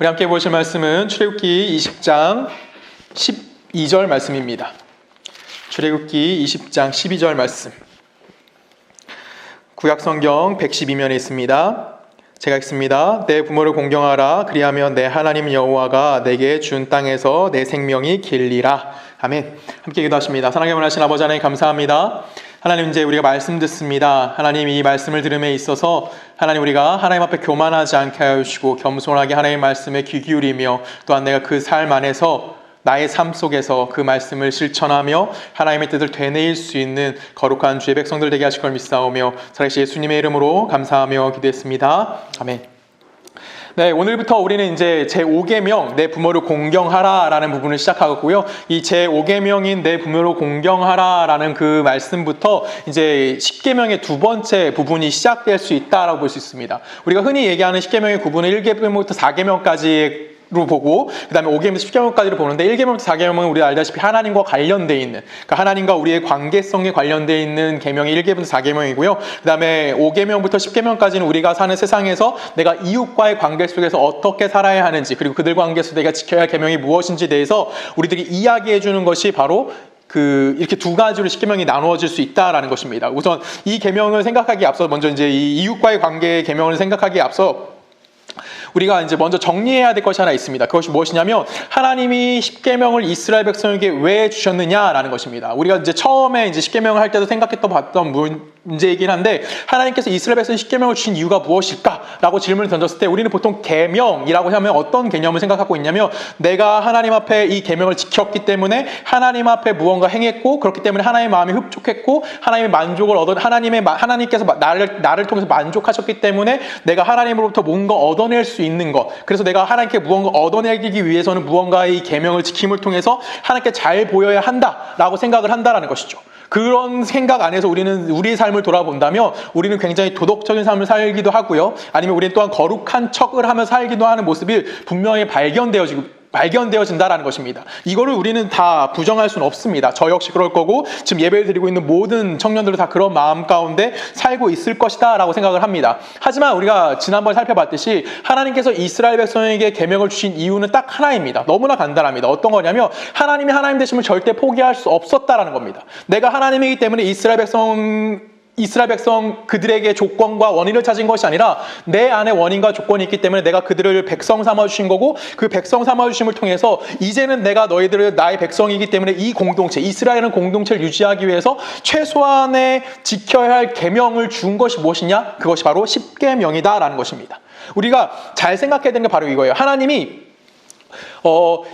우리 함께 보실 말씀은 출애굽기 20장 12절 말씀입니다. 출애굽기 20장 12절 말씀. 구약성경 112면에 있습니다. 제가 읽습니다. 내 부모를 공경하라. 그리하면 내 하나님 여호와가 내게 준 땅에서 내 생명이 길리라. 아멘. 함께 기도하십니다. 사랑에 원하신 아버지 하나님 감사합니다. 하나님, 이제 우리가 말씀 듣습니다. 하나님, 이 말씀을 들음에 있어서 하나님, 우리가 하나님 앞에 교만하지 않게 하여 주시고 겸손하게 하나님의 말씀에 귀 기울이며, 또한 내가 그 삶 안에서 나의 삶 속에서 그 말씀을 실천하며 하나님의 뜻을 되뇌일 수 있는 거룩한 주의 백성들 되게 하실 걸 믿사오며 살아계신 예수님의 이름으로 감사하며 기도했습니다. 아멘. 네, 오늘부터 우리는 이제 제5계명 내 부모를 공경하라 라는 부분을 시작하고요. 이 제5계명인 내 부모를 공경하라 라는 그 말씀부터 이제 10계명의 두 번째 부분이 시작될 수 있다라고 볼 수 있습니다. 우리가 흔히 얘기하는 10계명의 구분은 1계명부터 4계명까지 로 보고 그 다음에 5계명부터 10계명까지를 보는데 1계명부터 4계명은 우리가 알다시피 하나님과 관련되어 있는, 그러니까 하나님과 우리의 관계성에 관련되어 있는 계명이 1계명부터 4계명이고요. 그 다음에 5계명부터 10계명까지는 우리가 사는 세상에서 내가 이웃과의 관계 속에서 어떻게 살아야 하는지, 그리고 그들 관계에서 내가 지켜야 할 계명이 무엇인지에 대해서 우리들이 이야기해 주는 것이 바로 이렇게 두 가지로 10계명이 나누어질 수 있다라는 것입니다. 우선 이 계명을 생각하기에 앞서 먼저 이제 이 이웃과의 관계의 계명을 생각하기에 앞서 우리가 이제 먼저 정리해야 될 것이 하나 있습니다. 그것이 무엇이냐면 하나님이 10계명을 이스라엘 백성에게 왜 주셨느냐라는 것입니다. 우리가 이제 처음에 이제 10계명을 할 때도 봤던 문제이긴 한데, 하나님께서 이스라엘 백성에 10계명을 주신 이유가 무엇일까라고 질문을 던졌을 때 우리는 보통 계명이라고 하면 어떤 개념을 생각하고 있냐면, 내가 하나님 앞에 이 계명을 지켰기 때문에 하나님 앞에 무언가 행했고, 그렇기 때문에 하나님의 마음이 흡족했고 하나님의 만족을 하나님께서 나를 통해서 만족하셨기 때문에 내가 하나님으로부터 뭔가 얻어낼 수 있는 것, 그래서 내가 하나님께 무언가 얻어내기 위해서는 무언가의 계명을 지킴을 통해서 하나님께 잘 보여야 한다라고 생각을 한다라는 것이죠. 그런 생각 안에서 우리는 우리의 삶을 돌아본다면 우리는 굉장히 도덕적인 삶을 살기도 하고요, 아니면 우리는 또한 거룩한 척을 하며 살기도 하는 모습이 분명히 발견되어진다라는 것입니다. 이거를 우리는 다 부정할 수는 없습니다. 저 역시 그럴 거고, 지금 예배를 드리고 있는 모든 청년들은 다 그런 마음 가운데 살고 있을 것이다 라고 생각을 합니다. 하지만 우리가 지난번에 살펴봤듯이 하나님께서 이스라엘 백성에게 계명을 주신 이유는 딱 하나입니다. 너무나 간단합니다. 어떤 거냐면 하나님이 하나님 되심을 절대 포기할 수 없었다라는 겁니다. 내가 하나님이기 때문에 이스라엘 백성 그들에게 조건과 원인을 찾은 것이 아니라 내 안에 원인과 조건이 있기 때문에 내가 그들을 백성 삼아주신 거고, 그 백성 삼아주심을 통해서 이제는 내가 너희들을 나의 백성이기 때문에 이 공동체, 이스라엘은 공동체를 유지하기 위해서 최소한의 지켜야 할 계명을 준 것이 무엇이냐? 그것이 바로 10계명이다라는 것입니다. 우리가 잘 생각해야 되는 게 바로 이거예요. 하나님이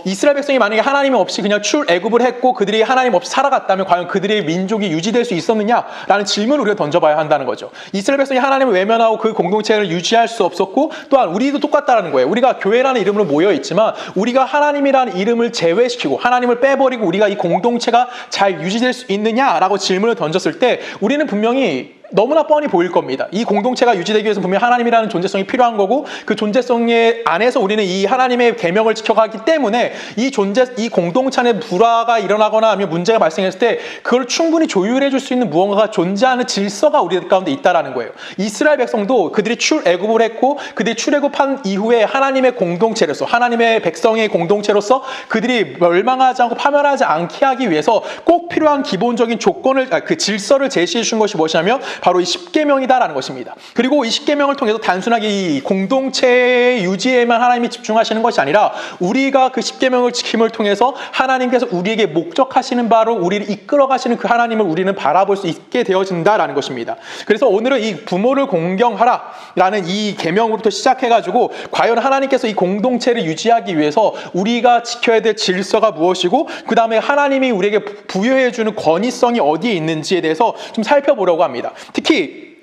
이스라엘 백성이 만약에 하나님 없이 그냥 출애굽을 했고 그들이 하나님 없이 살아갔다면 과연 그들의 민족이 유지될 수 있었느냐라는 질문을 우리가 던져봐야 한다는 거죠. 이스라엘 백성이 하나님을 외면하고 그 공동체를 유지할 수 없었고, 또한 우리도 똑같다는 거예요. 우리가 교회라는 이름으로 모여 있지만 우리가 하나님이라는 이름을 제외시키고 하나님을 빼버리고 우리가 이 공동체가 잘 유지될 수 있느냐라고 질문을 던졌을 때 우리는 분명히 너무나 뻔히 보일 겁니다. 이 공동체가 유지되기 위해서 분명히 하나님이라는 존재성이 필요한 거고, 그 존재성의 안에서 우리는 이 하나님의 계명을 지켜가기 때문에 이 공동체 안에 불화가 일어나거나 아니면 문제가 발생했을 때 그걸 충분히 조율해 줄 수 있는 무언가가 존재하는 질서가 우리들 가운데 있다라는 거예요. 이스라엘 백성도 그들이 출애굽을 했고, 그들이 출애굽한 이후에 하나님의 공동체로서, 하나님의 백성의 공동체로서 그들이 멸망하지 않고 파멸하지 않게 하기 위해서 꼭 필요한 기본적인 조건을, 그 질서를 제시해 준 것이 무엇이냐면 바로 이 10계명이다라는 것입니다. 그리고 이 10계명을 통해서 단순하게 이 공동체 유지에만 하나님이 집중하시는 것이 아니라 우리가 그 10계명을 지킴을 통해서 하나님께서 우리에게 목적하시는 바로 우리를 이끌어가시는 그 하나님을 우리는 바라볼 수 있게 되어진다라는 것입니다. 그래서 오늘은 이 부모를 공경하라라는 이 계명으로부터 시작해가지고 과연 하나님께서 이 공동체를 유지하기 위해서 우리가 지켜야 될 질서가 무엇이고, 그 다음에 하나님이 우리에게 부여해주는 권위성이 어디에 있는지에 대해서 좀 살펴보려고 합니다. 특히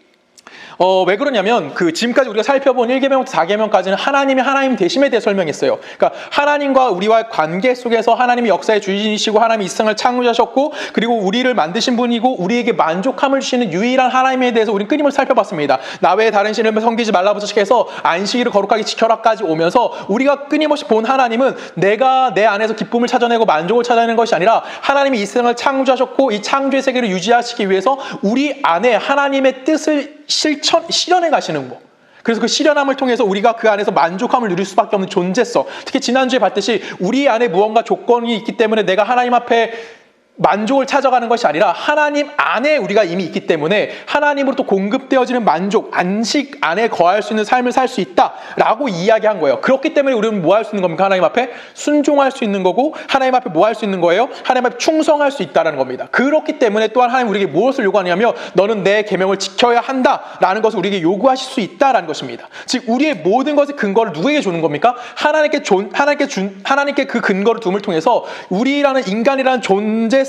왜 그러냐면 지금까지 우리가 살펴본 1계명부터 4계명까지는 하나님이 하나님 되심에 대해 설명했어요. 그러니까 하나님과 우리와의 관계 속에서 하나님이 역사의 주인이시고 하나님이 이 세상을 창조하셨고, 그리고 우리를 만드신 분이고 우리에게 만족함을 주시는 유일한 하나님에 대해서 우리는 끊임없이 살펴봤습니다. 나 외에 다른 신을 섬기지 말라부터 시작해서 안식일을 거룩하게 지켜라까지 오면서 우리가 끊임없이 본 하나님은 내가 내 안에서 기쁨을 찾아내고 만족을 찾아내는 것이 아니라 하나님이 이 세상을 창조하셨고 이 창조의 세계를 유지하시기 위해서 우리 안에 하나님의 뜻을 실현해 가시는 것. 그래서 그 실현함을 통해서 우리가 그 안에서 만족함을 누릴 수밖에 없는 존재성. 특히 지난주에 봤듯이 우리 안에 무언가 조건이 있기 때문에 내가 하나님 앞에 만족을 찾아가는 것이 아니라 하나님 안에 우리가 이미 있기 때문에 하나님으로부터 공급되어지는 만족, 안식 안에 거할 수 있는 삶을 살 수 있다라고 이야기한 거예요. 그렇기 때문에 우리는 뭐 할 수 있는 겁니까? 하나님 앞에 순종할 수 있는 거고, 하나님 앞에 뭐 할 수 있는 거예요? 하나님 앞에 충성할 수 있다는 겁니다. 그렇기 때문에 또한 하나님 우리에게 무엇을 요구하냐면 너는 내 계명을 지켜야 한다라는 것을 우리에게 요구하실 수 있다라는 것입니다. 즉 우리의 모든 것의 근거를 누구에게 주는 겁니까? 하나님께 그 근거를 둠을 통해서 우리라는 인간이라는 존재성을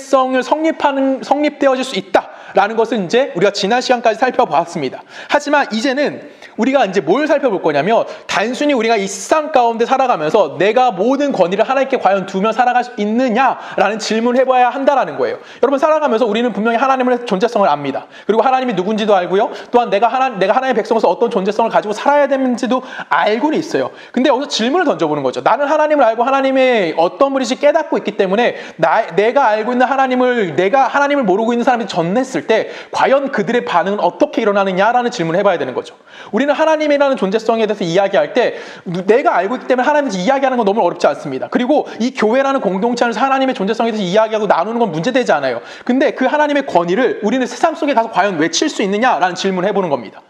성립되어질 수 있다라는 것을 이제 우리가 지난 시간까지 살펴보았습니다. 하지만 이제는 우리가 이제 뭘 살펴볼 거냐면 단순히 우리가 이 세상 가운데 살아가면서 내가 모든 권위를 하나님께 과연 두며 살아갈 수 있느냐라는 질문을 해봐야 한다라는 거예요. 여러분 살아가면서 우리는 분명히 하나님의 존재성을 압니다. 그리고 하나님이 누군지도 알고요. 또한 내가 하나님의 백성으로서 어떤 존재성을 가지고 살아야 되는지도 알고는 있어요. 근데 여기서 질문을 던져보는 거죠. 나는 하나님을 알고 하나님의 어떤 분인지 깨닫고 있기 때문에 내가 알고 있는 내가 하나님을 모르고 있는 사람이 전했을 때 과연 그들의 반응은 어떻게 일어나느냐라는 질문을 해봐야 되는 거죠. 우리는 하나님이라는 존재성에 대해서 이야기할 때 내가 알고 있기 때문에 하나님에 대해서 이야기하는 건 너무 어렵지 않습니다. 그리고 이 교회라는 공동체 안에서 하나님의 존재성에 대해서 이야기하고 나누는 건 문제되지 않아요. 근데 그 하나님의 권위를 우리는 세상 속에 가서 과연 외칠 수 있느냐라는 질문을 해보는 겁니다.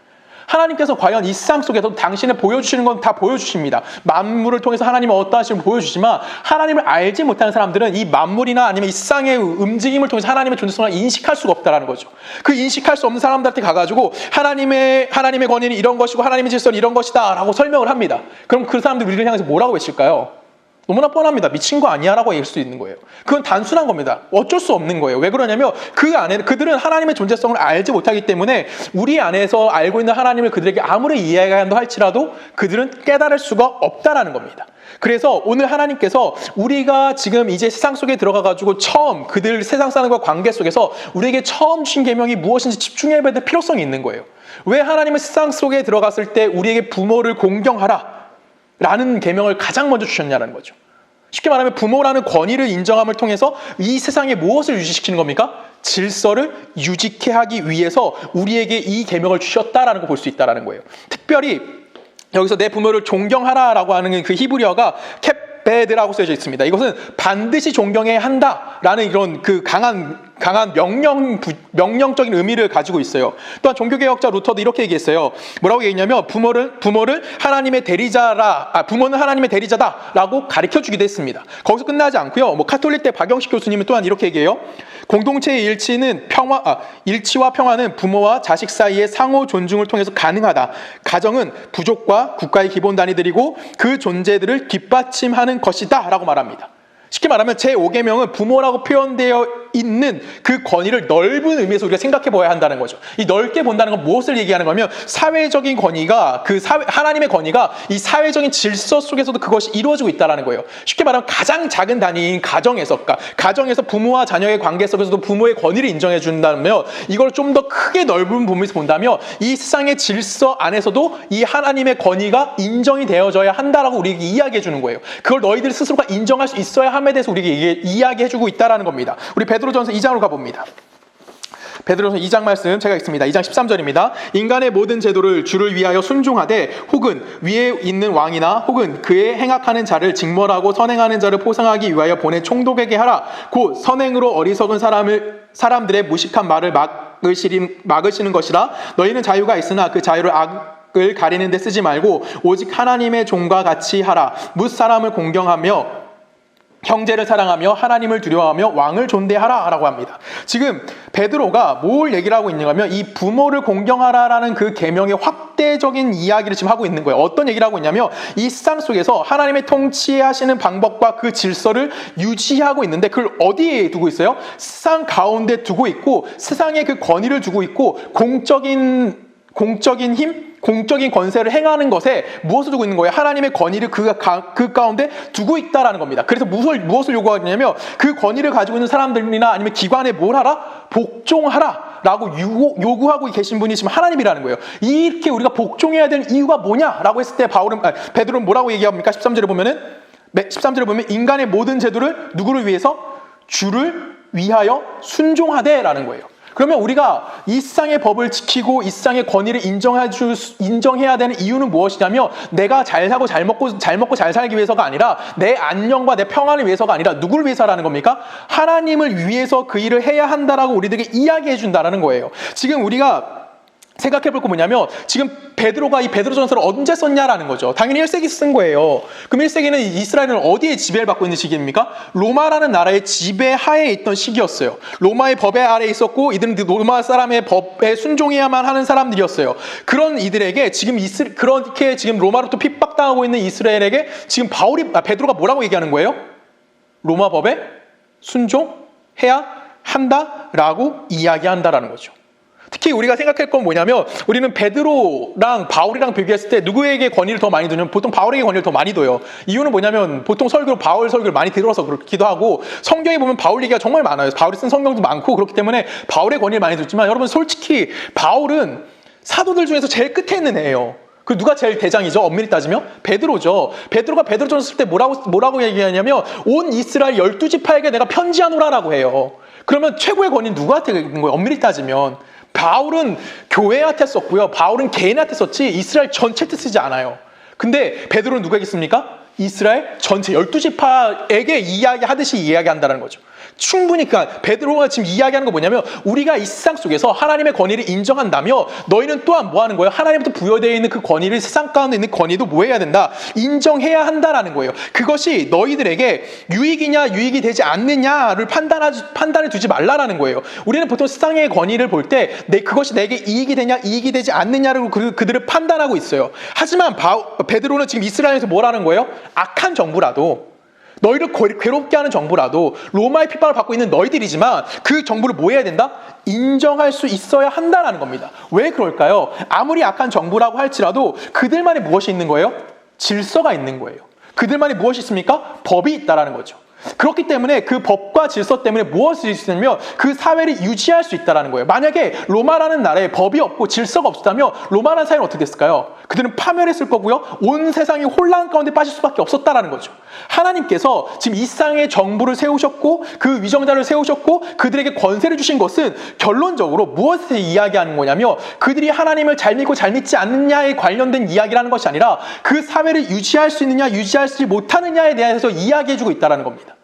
하나님께서 과연 이 세상 속에서 당신을 보여주시는 건 다 보여주십니다. 만물을 통해서 하나님은 어떠하심을 보여주시지만 하나님을 알지 못하는 사람들은 이 만물이나 아니면 이 세상의 움직임을 통해서 하나님의 존재성을 인식할 수가 없다는 거죠. 그 인식할 수 없는 사람들한테 가가지고 하나님의 권위는 이런 것이고 하나님의 질서는 이런 것이다 라고 설명을 합니다. 그럼 그 사람들 우리를 향해서 뭐라고 외칠까요? 너무나 뻔합니다. 미친 거 아니야라고 얘기할 수 있는 거예요. 그건 단순한 겁니다. 어쩔 수 없는 거예요. 왜 그러냐면 그 안에는 그들은 하나님의 존재성을 알지 못하기 때문에 우리 안에서 알고 있는 하나님을 그들에게 아무리 이해한다 할지라도 그들은 깨달을 수가 없다라는 겁니다. 그래서 오늘 하나님께서 우리가 지금 이제 세상 속에 들어가가지고 처음 그들 세상 사람과 관계 속에서 우리에게 처음 주신 계명이 무엇인지 집중해야 될 필요성이 있는 거예요. 왜 하나님은 세상 속에 들어갔을 때 우리에게 부모를 공경하라 라는 계명을 가장 먼저 주셨냐는 거죠. 쉽게 말하면 부모라는 권위를 인정함을 통해서 이 세상에 무엇을 유지시키는 겁니까? 질서를 유지케 하기 위해서 우리에게 이 계명을 주셨다라는 걸 볼 수 있다는 거예요. 특별히 여기서 내 부모를 존경하라라고 하는 그 히브리어가 캡베드라고 쓰여져 있습니다. 이것은 반드시 존경해야 한다라는 이런 그 강한 명령적인 의미를 가지고 있어요. 또한 종교개혁자 루터도 이렇게 얘기했어요. 뭐라고 얘기했냐면 부모를 하나님의 부모는 하나님의 대리자다라고 가르쳐주기도 했습니다. 거기서 끝나지 않고요. 카톨릭대 박영식 교수님은 또한 이렇게 얘기해요. 공동체의 일치와 평화는 부모와 자식 사이의 상호 존중을 통해서 가능하다. 가정은 부족과 국가의 기본 단위들이고 그 존재들을 뒷받침하는 것이다 라고 말합니다. 쉽게 말하면 제5계명은 부모라고 표현되어 있는 그 권위를 넓은 의미에서 우리가 생각해 보아야 한다는 거죠. 이 넓게 본다는 건 무엇을 얘기하는 거냐면 사회적인 권위가 하나님의 권위가 이 사회적인 질서 속에서도 그것이 이루어지고 있다는 거예요. 쉽게 말하면 가장 작은 단위인 가정에서 부모와 자녀의 관계 속에서도 부모의 권위를 인정해 준다면 이걸 좀 더 크게 넓은 범위에서 본다면 이 세상의 질서 안에서도 이 하나님의 권위가 인정이 되어져야 한다라고 우리에게 이야기해 주는 거예요. 그걸 너희들 스스로가 인정할 수 있어야 함에 대해서 우리에게 이야기해주고 있다는 겁니다. 우리 베드로전서 2장으로 가봅니다. 베드로전서 2장 말씀 제가 읽습니다. 2장 13절입니다. 인간의 모든 제도를 주를 위하여 순종하되 혹은 위에 있는 왕이나 혹은 그의 행악하는 자를 직멸하고 선행하는 자를 포상하기 위하여 보내 총독에게 하라. 곧 선행으로 어리석은 사람들의 무식한 말을 막으시는 것이라. 너희는 자유가 있으나 그 자유를 악을 가리는 데 쓰지 말고 오직 하나님의 종과 같이 하라. 뭇 사람을 공경하며 형제를 사랑하며 하나님을 두려워하며 왕을 존대하라 라고 합니다. 지금 베드로가 뭘 얘기를 하고 있는가 하면 이 부모를 공경하라라는 그 계명의 확대적인 이야기를 지금 하고 있는 거예요. 어떤 얘기를 하고 있냐면 이 세상 속에서 하나님의 통치하시는 방법과 그 질서를 유지하고 있는데 그걸 어디에 두고 있어요? 세상 가운데 두고 있고 세상에 그 권위를 두고 있고 공적인 힘? 공적인 권세를 행하는 것에 무엇을 두고 있는 거예요? 하나님의 권위를 그 가운데 두고 있다라는 겁니다. 그래서 무엇을 요구하냐면 그 권위를 가지고 있는 사람들이나 아니면 기관에 뭘 하라? 복종하라 라고 요구하고 계신 분이 지금 하나님이라는 거예요. 이렇게 우리가 복종해야 되는 이유가 뭐냐라고 했을 때 베드로는 뭐라고 얘기합니까? 13절에 보면 인간의 모든 제도를 누구를 위해서? 주를 위하여 순종하되 라는 거예요. 그러면 우리가 이 세상의 법을 지키고 이 세상의 권위를 인정해야 되는 이유는 무엇이냐면 내가 잘 사고 잘 먹고 잘 살기 위해서가 아니라 내 안녕과 내 평안을 위해서가 아니라 누구를 위해서라는 겁니까? 하나님을 위해서 그 일을 해야 한다라고 우리들에게 이야기해 준다라는 거예요. 지금 우리가 생각해 볼 거 뭐냐면 지금 베드로가 이 베드로전서를 언제 썼냐라는 거죠. 당연히 1세기 쓴 거예요. 그럼 1세기는 이스라엘은 어디에 지배를 받고 있는 시기입니까? 로마라는 나라의 지배 하에 있던 시기였어요. 로마의 법의 아래에 있었고 이들은 로마 사람의 법에 순종해야만 하는 사람들이었어요. 그런 이들에게 지금 그렇게 지금 로마로부터 핍박당하고 있는 이스라엘에게 지금 베드로가 뭐라고 얘기하는 거예요? 로마 법에 순종해야 한다라고 이야기한다라는 거죠. 특히 우리가 생각할 건 뭐냐면 우리는 베드로랑 바울이랑 비교했을 때 누구에게 권위를 더 많이 두냐면 보통 바울에게 권위를 더 많이 둬요. 이유는 뭐냐면 보통 바울 설교를 많이 들어서 그렇기도 하고 성경에 보면 바울 얘기가 정말 많아요. 바울이 쓴 성경도 많고 그렇기 때문에 바울의 권위를 많이 두지만 여러분 솔직히 바울은 사도들 중에서 제일 끝에 있는 애예요. 그 누가 제일 대장이죠? 엄밀히 따지면 베드로죠. 베드로가 베드로전서 쓸 때 뭐라고 얘기하냐면 온 이스라엘 12지파에게 내가 편지하노라라고 해요. 그러면 최고의 권위는 누구한테 있는 거예요? 엄밀히 따지면 바울은 교회한테 썼고요. 바울은 개인한테 썼지 이스라엘 전체한테 쓰지 않아요. 근데 베드로는 누구에게 씁니까? 이스라엘 전체 12지파에게 이야기하듯이 이야기한다는 거죠. 충분히 그러니까 베드로가 지금 이야기하는 거 뭐냐면 우리가 이 세상 속에서 하나님의 권위를 인정한다며 너희는 또한 뭐 하는 거예요? 하나님부터 부여되어 있는 그 권위를 세상 가운데 있는 권위도 뭐 해야 된다? 인정해야 한다라는 거예요. 그것이 너희들에게 유익이냐 유익이 되지 않느냐를 판단을 두지 말라라는 거예요. 우리는 보통 세상의 권위를 볼 때 그것이 내게 이익이 되냐 이익이 되지 않느냐를 그들을 판단하고 있어요. 하지만 베드로는 지금 이스라엘에서 뭐라는 거예요? 악한 정부라도 너희를 괴롭게 하는 정부라도 로마의 핍박을 받고 있는 너희들이지만 그 정부를 뭐 해야 된다? 인정할 수 있어야 한다는 겁니다. 왜 그럴까요? 아무리 악한 정부라고 할지라도 그들만의 무엇이 있는 거예요? 질서가 있는 거예요. 그들만의 무엇이 있습니까? 법이 있다는 거죠. 그렇기 때문에 그 법과 질서 때문에 무엇을 있으면 그 사회를 유지할 수 있다는 거예요. 만약에 로마라는 나라에 법이 없고 질서가 없었다면 로마라는 사회는 어떻게 됐을까요? 그들은 파멸했을 거고요. 온 세상이 혼란 가운데 빠질 수밖에 없었다는 거죠. 하나님께서 지금 이 세상의 정부를 세우셨고 그 위정자를 세우셨고 그들에게 권세를 주신 것은 결론적으로 무엇을 이야기하는 거냐면 그들이 하나님을 잘 믿고 잘 믿지 않느냐에 관련된 이야기라는 것이 아니라 그 사회를 유지할 수 있느냐 유지하지 못하느냐에 대해서 이야기해주고 있다는 겁니다.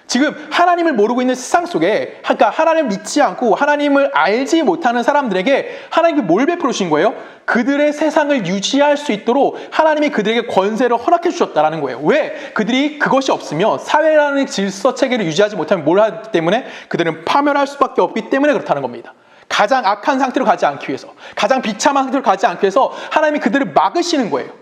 지금 하나님을 모르고 있는 세상 속에 그러니까 하나님을 믿지 않고 하나님을 알지 못하는 사람들에게 하나님이 뭘 베풀어 주신 거예요? 그들의 세상을 유지할 수 있도록 하나님이 그들에게 권세를 허락해 주셨다는 거예요. 왜? 그들이 그것이 없으면 사회라는 질서 체계를 유지하지 못하면 뭘 하기 때문에 그들은 파멸할 수밖에 없기 때문에 그렇다는 겁니다. 가장 악한 상태로 가지 않기 위해서 가장 비참한 상태로 가지 않기 위해서 하나님이 그들을 막으시는 거예요.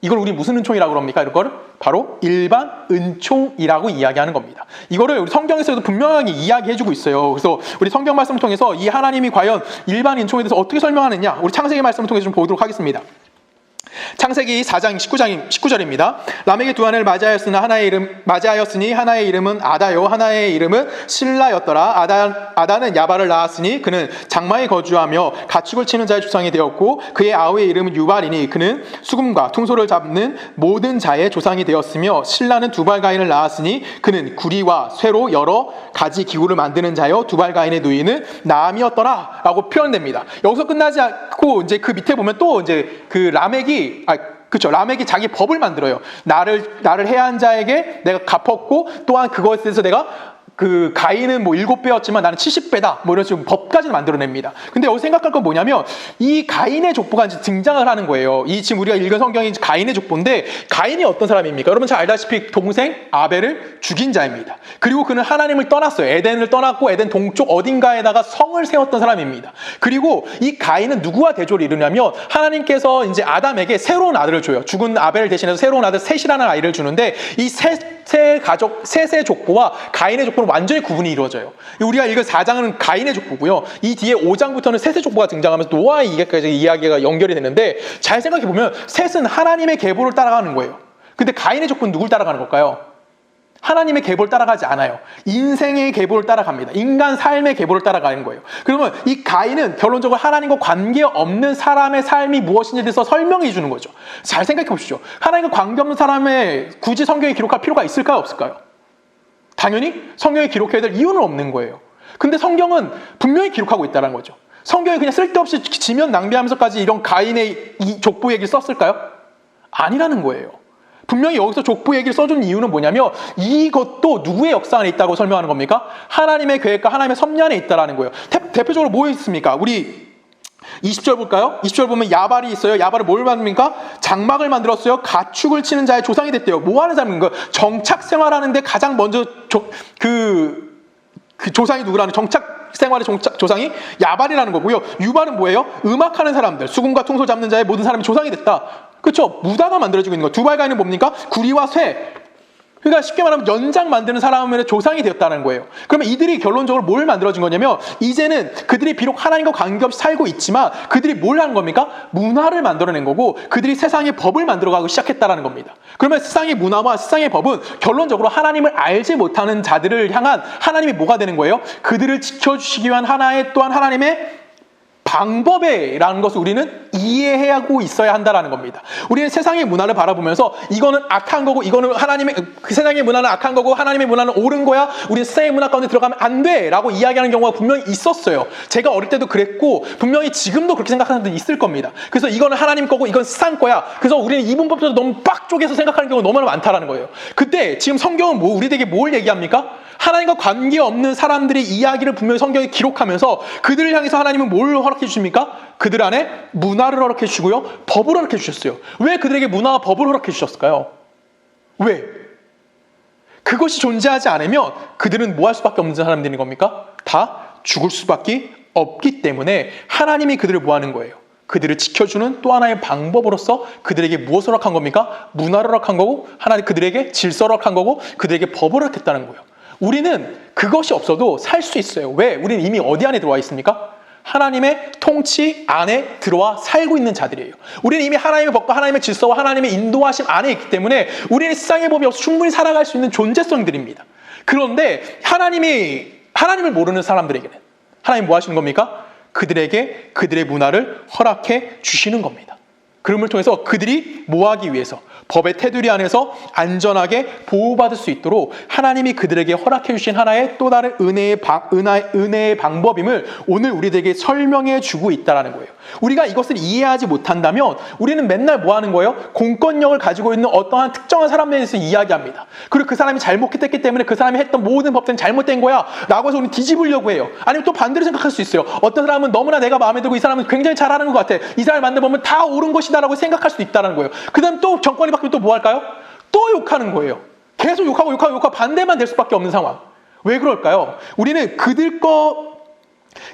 이걸 우리 무슨 은총이라고 합니까? 이걸 바로 일반 은총이라고 이야기하는 겁니다. 이거를 우리 성경에서도 분명하게 이야기해주고 있어요. 그래서 우리 성경 말씀을 통해서 이 하나님이 과연 일반 은총에 대해서 어떻게 설명하느냐 우리 창세기 말씀을 통해서 좀 보도록 하겠습니다. 창세기 4장 19절입니다. 라멕이 두 아내를 맞이하였으니 하나의 이름은 아다요 하나의 이름은 실라였더라. 아다는 야발을 낳았으니 그는 장마에 거주하며 가축을 치는 자의 조상이 되었고 그의 아우의 이름은 유발이니 그는 수금과 퉁소를 잡는 모든 자의 조상이 되었으며 실라는 두발가인을 낳았으니 그는 구리와 쇠로 여러 가지 기구를 만드는 자여 두발가인의 누이는 나암이었더라 라고 표현됩니다. 여기서 끝나지 않고 이제 그 밑에 보면 또 이제 그 라멕이 자기 법을 만들어요. 나를 해한 자에게 내가 갚았고 또한 그것에 대해서 내가 그 가인은 뭐 7배였지만 나는 70배다 뭐 이런 식으로 법까지 만들어냅니다. 근데 여기 생각할 건 뭐냐면 이 가인의 족보가 이제 등장을 하는 거예요. 이 지금 우리가 읽은 성경이 가인의 족보인데 가인이 어떤 사람입니까? 여러분 잘 알다시피 동생 아벨을 죽인 자입니다. 그리고 그는 하나님을 떠났어요. 에덴을 떠났고 에덴 동쪽 어딘가에다가 성을 세웠던 사람입니다. 그리고 이 가인은 누구와 대조를 이루냐면 하나님께서 이제 아담에게 새로운 아들을 줘요. 죽은 아벨을 대신해서 새로운 아들 셋이라는 아이를 주는데 이 셋의 족보와 가인의 족보는 완전히 구분이 이루어져요. 우리가 읽은 4장은 가인의 족보고요. 이 뒤에 5장부터는 셋의 족보가 등장하면서 노아의 이야기가 연결이 되는데 잘 생각해보면 셋은 하나님의 계보를 따라가는 거예요. 근데 가인의 족보는 누굴 따라가는 걸까요? 하나님의 계보를 따라가지 않아요. 인생의 계보를 따라갑니다. 인간 삶의 계보를 따라가는 거예요. 그러면 이 가인은 결론적으로 하나님과 관계없는 사람의 삶이 무엇인지에 대해서 설명해 주는 거죠. 잘 생각해 보십시오. 하나님과 관계없는 사람의 굳이 성경에 기록할 필요가 있을까요? 없을까요? 당연히 성경에 기록해야 될 이유는 없는 거예요. 근데 성경은 분명히 기록하고 있다는 거죠. 성경이 그냥 쓸데없이 지면 낭비하면서까지 이런 가인의 이 족보 얘기를 썼을까요? 아니라는 거예요. 분명히 여기서 족보 얘기를 써준 이유는 뭐냐면 이것도 누구의 역사 안에 있다고 설명하는 겁니까? 하나님의 계획과 하나님의 섭리 안에 있다는 거예요. 대표적으로 뭐 있습니까? 우리 20절 볼까요? 20절 보면 야발이 있어요. 야발은 뭘 만듭니까? 장막을 만들었어요. 가축을 치는 자의 조상이 됐대요. 뭐 하는 사람인가? 정착 생활하는데 가장 먼저 그 조상이 누구라는 정착 생활의 조상이 야발이라는 거고요. 유발은 뭐예요? 음악하는 사람들, 수금과 통솔 잡는 자의 모든 사람이 조상이 됐다. 그렇죠? 무다가 만들어지고 있는 거. 두발가인은 뭡니까? 구리와 쇠. 그러니까 쉽게 말하면 연장 만드는 사람의 조상이 되었다는 거예요. 그러면 이들이 결론적으로 뭘 만들어진 거냐면 이제는 그들이 비록 하나님과 관계없이 살고 있지만 그들이 뭘 하는 겁니까? 문화를 만들어낸 거고 그들이 세상의 법을 만들어가기 시작했다는 겁니다. 그러면 세상의 문화와 세상의 법은 결론적으로 하나님을 알지 못하는 자들을 향한 하나님이 뭐가 되는 거예요? 그들을 지켜주시기 위한 하나의 또한 하나님의 방법이라는 것을 우리는 이해하고 있어야 한다는 겁니다. 우리는 세상의 문화를 바라보면서 이거는 악한 거고 이거는 그 세상의 문화는 악한 거고 하나님의 문화는 옳은 거야. 우리는 세상의 문화 가운데 들어가면 안 돼 라고 이야기하는 경우가 분명히 있었어요. 제가 어릴 때도 그랬고 분명히 지금도 그렇게 생각하는 분들이 있을 겁니다. 그래서 이거는 하나님 거고 이건 세상 거야. 그래서 우리는 이분법도 너무 빡 쪼개서 생각하는 경우가 너무나 많다는 거예요. 그때 지금 성경은 우리에게 뭘 얘기합니까? 하나님과 관계없는 사람들의 이야기를 분명히 성경에 기록하면서 그들을 향해서 하나님은 뭘 허락해 주십니까? 그들 안에 문화를 허락해 주시고요. 법을 허락해 주셨어요. 왜 그들에게 문화와 법을 허락해 주셨을까요? 왜? 그것이 존재하지 않으면 그들은 뭐 할 수밖에 없는 사람들인 겁니까? 다 죽을 수밖에 없기 때문에 하나님이 그들을 뭐 하는 거예요? 그들을 지켜주는 또 하나의 방법으로서 그들에게 무엇을 허락한 겁니까? 문화를 허락한 거고 하나님 그들에게 질서를 허락한 거고 그들에게 법을 허락했다는 거예요. 우리는 그것이 없어도 살 수 있어요. 왜? 우리는 이미 어디 안에 들어와 있습니까? 하나님의 통치 안에 들어와 살고 있는 자들이에요. 우리는 이미 하나님의 법과 하나님의 질서와 하나님의 인도하심 안에 있기 때문에 우리는 세상의 법이 없어 충분히 살아갈 수 있는 존재성들입니다. 그런데 하나님을 모르는 사람들에게는 하나님 뭐 하시는 겁니까? 그들에게 그들의 문화를 허락해 주시는 겁니다. 그럼을 통해서 그들이 뭐 하기 위해서 법의 테두리 안에서 안전하게 보호받을 수 있도록 하나님이 그들에게 허락해 주신 하나의 또 다른 은혜의 방법임을 오늘 우리들에게 설명해 주고 있다는 거예요. 우리가 이것을 이해하지 못한다면 우리는 맨날 뭐 하는 거예요? 공권력을 가지고 있는 어떠한 특정한 사람에 대해서 이야기합니다. 그리고 그 사람이 잘못했기 때문에 그 사람이 했던 모든 법들은 잘못된 거야 라고 해서 우리는 뒤집으려고 해요. 아니면 또 반대로 생각할 수 있어요. 어떤 사람은 너무나 내가 마음에 들고 이 사람은 굉장히 잘하는 것 같아. 이 사람을 만나보면 다 옳은 것이다 라고 생각할 수도 있다는 거예요. 그 다음 또 정권이 바뀌면 또 뭐 할까요? 또 욕하는 거예요. 계속 욕하고 반대만 될 수밖에 없는 상황. 왜 그럴까요? 우리는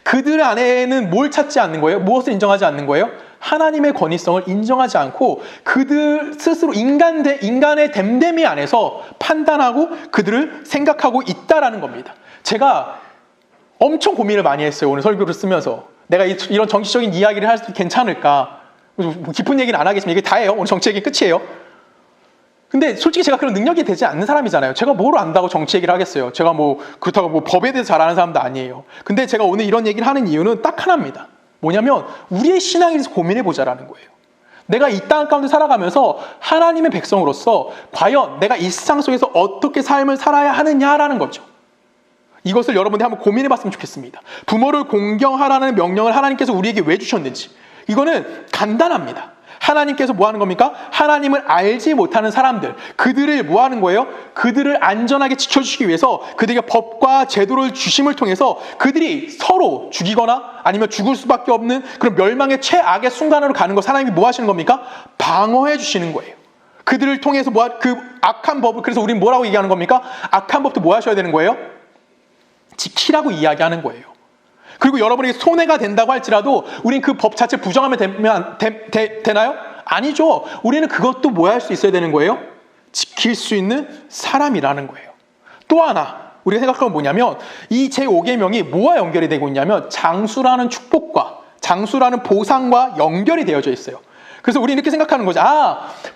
그들 안에는 뭘 찾지 않는 거예요? 무엇을 인정하지 않는 거예요? 하나님의 권위성을 인정하지 않고 그들 스스로 인간의 됨됨이 안에서 판단하고 그들을 생각하고 있다라는 겁니다. 제가 엄청 고민을 많이 했어요. 오늘 설교를 쓰면서. 내가 이런 정치적인 이야기를 할 수 괜찮을까? 깊은 얘기는 안 하겠지만 이게 다예요. 오늘 정치 얘기 끝이에요. 근데 솔직히 제가 그런 능력이 되지 않는 사람이잖아요. 제가 뭘 안다고 정치 얘기를 하겠어요. 제가 그렇다고 법에 대해서 잘 아는 사람도 아니에요. 근데 제가 오늘 이런 얘기를 하는 이유는 딱 하나입니다. 뭐냐면 우리의 신앙에 대해서 고민해 보자라는 거예요. 내가 이 땅 가운데 살아가면서 하나님의 백성으로서 과연 내가 이 세상 속에서 어떻게 삶을 살아야 하느냐라는 거죠. 이것을 여러분들이 한번 고민해 봤으면 좋겠습니다. 부모를 공경하라는 명령을 하나님께서 우리에게 왜 주셨는지. 이거는 간단합니다. 하나님께서 뭐 하는 겁니까? 하나님을 알지 못하는 사람들, 그들을 뭐 하는 거예요? 그들을 안전하게 지켜주시기 위해서 그들에게 법과 제도를 주심을 통해서 그들이 서로 죽이거나 아니면 죽을 수밖에 없는 그런 멸망의 최악의 순간으로 가는 것 하나님이 뭐 하시는 겁니까? 방어해 주시는 거예요. 그들을 통해서 그 악한 법을, 그래서 우리는 뭐라고 얘기하는 겁니까? 악한 법도 뭐 하셔야 되는 거예요? 지키라고 이야기하는 거예요. 그리고 여러분에게 손해가 된다고 할지라도 우리는 그 법 자체 부정하면 되나요? 아니죠. 우리는 그것도 뭐 할 수 있어야 되는 거예요? 지킬 수 있는 사람이라는 거예요. 또 하나 우리가 생각하면 뭐냐면 이 제5계명이 뭐와 연결이 되고 있냐면 장수라는 축복과 장수라는 보상과 연결이 되어져 있어요. 그래서 우리는 이렇게 생각하는 거죠.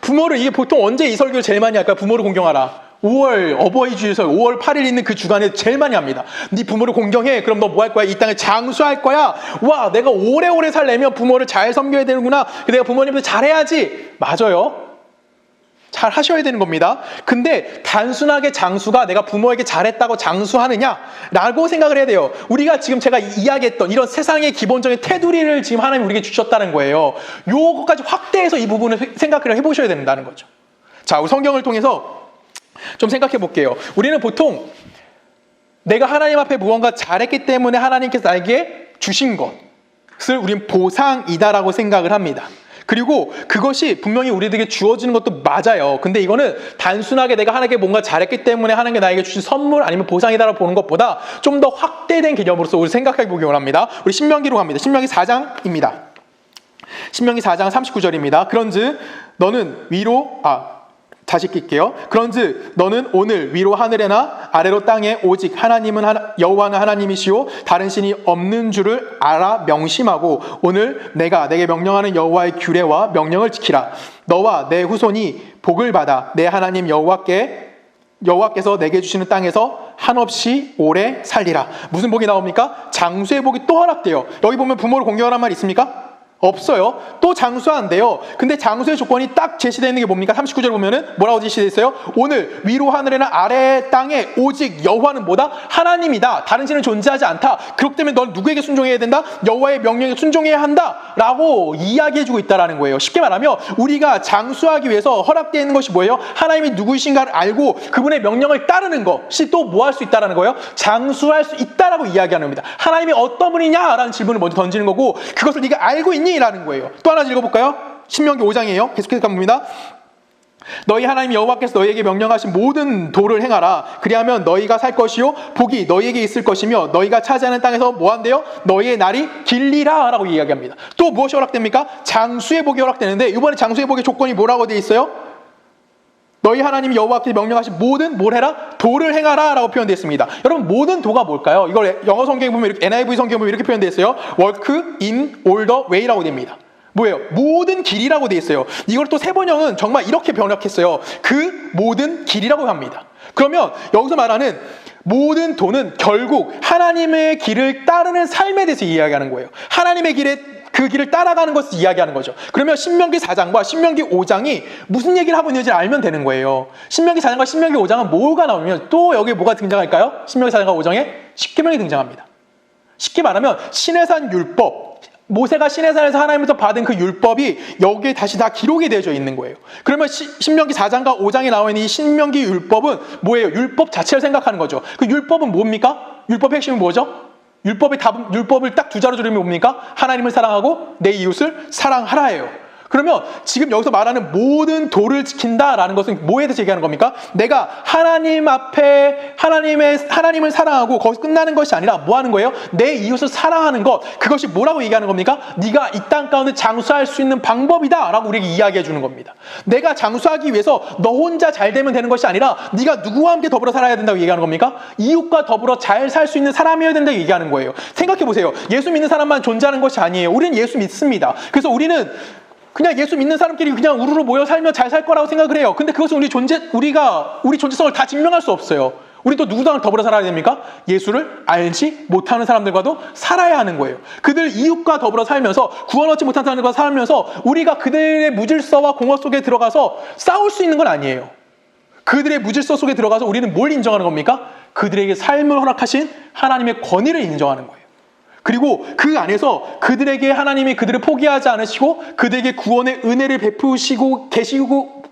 부모를, 이게 보통 언제 이 설교를 제일 많이 할까요? 부모를 공경하라. 5월 어버이 주에서 5월 8일 있는 그 주간에 제일 많이 합니다. 네 부모를 공경해. 그럼 너 뭐 할 거야? 이 땅에 장수할 거야. 와, 내가 오래오래 살려면 부모를 잘 섬겨야 되는구나. 내가 부모님한테 잘해야지. 맞아요. 잘 하셔야 되는 겁니다. 근데 단순하게 장수가 내가 부모에게 잘했다고 장수하느냐라고 생각을 해야 돼요. 우리가 지금 제가 이야기했던 이런 세상의 기본적인 테두리를 지금 하나님 우리에게 주셨다는 거예요. 요거까지 확대해서 이 부분을 생각을 해보셔야 된다는 거죠. 자, 우리 성경을 통해서 좀 생각해 볼게요. 우리는 보통 내가 하나님 앞에 무언가 잘했기 때문에 하나님께서 나에게 주신 것을 우리는 보상이다라고 생각을 합니다. 그리고 그것이 분명히 우리들에게 주어지는 것도 맞아요. 근데 이거는 단순하게 내가 하나님께 뭔가 잘했기 때문에 하나님께 나에게 주신 선물 아니면 보상이다라고 보는 것보다 좀 더 확대된 개념으로서 우리 생각해 보기 원합니다. 우리 신명기로 갑니다. 신명기 4장입니다. 신명기 4장 39절입니다. 그런즉 너는 다시 낄게요. 그런즉 너는 오늘 위로 하늘에나 아래로 땅에 오직 하나님은 여호와는 하나님이시오 다른 신이 없는 줄을 알아 명심하고 오늘 내가 내게 명령하는 여호와의 규례와 명령을 지키라. 너와 내 후손이 복을 받아 내 하나님 여호와께서 내게 주시는 땅에서 한없이 오래 살리라. 무슨 복이 나옵니까? 장수의 복이 또 허락돼요. 여기 보면 부모를 공경하란 말이 있습니까? 없어요. 또 장수한대요. 근데 장수의 조건이 딱 제시되어 있는 게 뭡니까? 39절 보면은 뭐라고 제시되어 있어요? 오늘 위로 하늘에나 아래 땅에 오직 여호와는 뭐다? 하나님이다. 다른 신은 존재하지 않다. 그렇기 때문에 넌 누구에게 순종해야 된다? 여호와의 명령에 순종해야 한다. 라고 이야기해주고 있다라는 거예요. 쉽게 말하면 우리가 장수하기 위해서 허락되어 있는 것이 뭐예요? 하나님이 누구이신가를 알고 그분의 명령을 따르는 것이 또 뭐 할 수 있다라는 거예요? 장수할 수 있다라고 이야기하는 겁니다. 하나님이 어떤 분이냐라는 질문을 먼저 던지는 거고 그것을 네가 알고 있니? 라는 거예요. 또 하나 읽어볼까요? 신명기 5장이에요. 계속해서 갑니다. 너희 하나님 여호와께서 너희에게 명령하신 모든 도를 행하라. 그리하면 너희가 살 것이요 복이 너희에게 있을 것이며 너희가 차지하는 땅에서 뭐한대요? 너희의 날이 길리라 라고 이야기합니다. 또 무엇이 허락됩니까? 장수의 복이 허락되는데 이번에 장수의 복의 조건이 뭐라고 되어 있어요? 너희 하나님 여호와께서 명령하신 모든 뭘 해라? 도를 행하라 라고 표현되어 있습니다. 여러분 모든 도가 뭘까요? 이걸 영어 성경에 보면 이렇게 NIV 성경에 보면 이렇게 표현되어 있어요. Work in all the way라고 됩니다. 뭐예요? 모든 길이라고 되어 있어요. 이걸 또 세번역은 정말 이렇게 번역했어요. 그 모든 길이라고 합니다. 그러면 여기서 말하는 모든 도는 결국 하나님의 길을 따르는 삶에 대해서 이야기하는 거예요. 하나님의 그 길을 따라가는 것을 이야기하는 거죠. 그러면 신명기 4장과 신명기 5장이 무슨 얘기를 하고 있는지 알면 되는 거예요. 신명기 4장과 신명기 5장은 뭐가 나오면 또 여기에 뭐가 등장할까요? 신명기 4장과 5장에 십계명이 등장합니다. 쉽게 말하면 시내산 율법, 모세가 시내산에서 하나님부터 받은 그 율법이 여기에 다시 다 기록이 되어져 있는 거예요. 그러면 신명기 4장과 5장에 나와 있는 이 신명기 율법은 뭐예요? 율법 자체를 생각하는 거죠. 그 율법은 뭡니까? 율법의 핵심은 뭐죠? 율법을 딱 두 자로 줄이면 뭡니까? 하나님을 사랑하고 내 이웃을 사랑하라예요. 그러면 지금 여기서 말하는 모든 도를 지킨다라는 것은 뭐에 대해서 얘기하는 겁니까? 내가 하나님 앞에 하나님을 사랑하고 거기서 끝나는 것이 아니라 뭐 하는 거예요? 내 이웃을 사랑하는 것. 그것이 뭐라고 얘기하는 겁니까? 네가 이 땅 가운데 장수할 수 있는 방법이다라고 우리에게 이야기해 주는 겁니다. 내가 장수하기 위해서 너 혼자 잘 되면 되는 것이 아니라 네가 누구와 함께 더불어 살아야 된다고 얘기하는 겁니까? 이웃과 더불어 잘 살 수 있는 사람이어야 된다고 얘기하는 거예요. 생각해 보세요. 예수 믿는 사람만 존재하는 것이 아니에요. 우리는 예수 믿습니다. 그래서 우리는 그냥 예수 믿는 사람끼리 그냥 우르르 모여 살면 잘 살 거라고 생각을 해요. 근데 그것은 우리 존재성을 다 증명할 수 없어요. 우리 또 누구랑 더불어 살아야 됩니까? 예수를 알지 못하는 사람들과도 살아야 하는 거예요. 그들 이웃과 더불어 살면서 구원 얻지 못한 사람들과 살면서 우리가 그들의 무질서와 공허 속에 들어가서 싸울 수 있는 건 아니에요. 그들의 무질서 속에 들어가서 우리는 뭘 인정하는 겁니까? 그들에게 삶을 허락하신 하나님의 권위를 인정하는 거예요. 그리고 그 안에서 그들에게 하나님이 그들을 포기하지 않으시고 그들에게 구원의 은혜를 베푸시고 계시고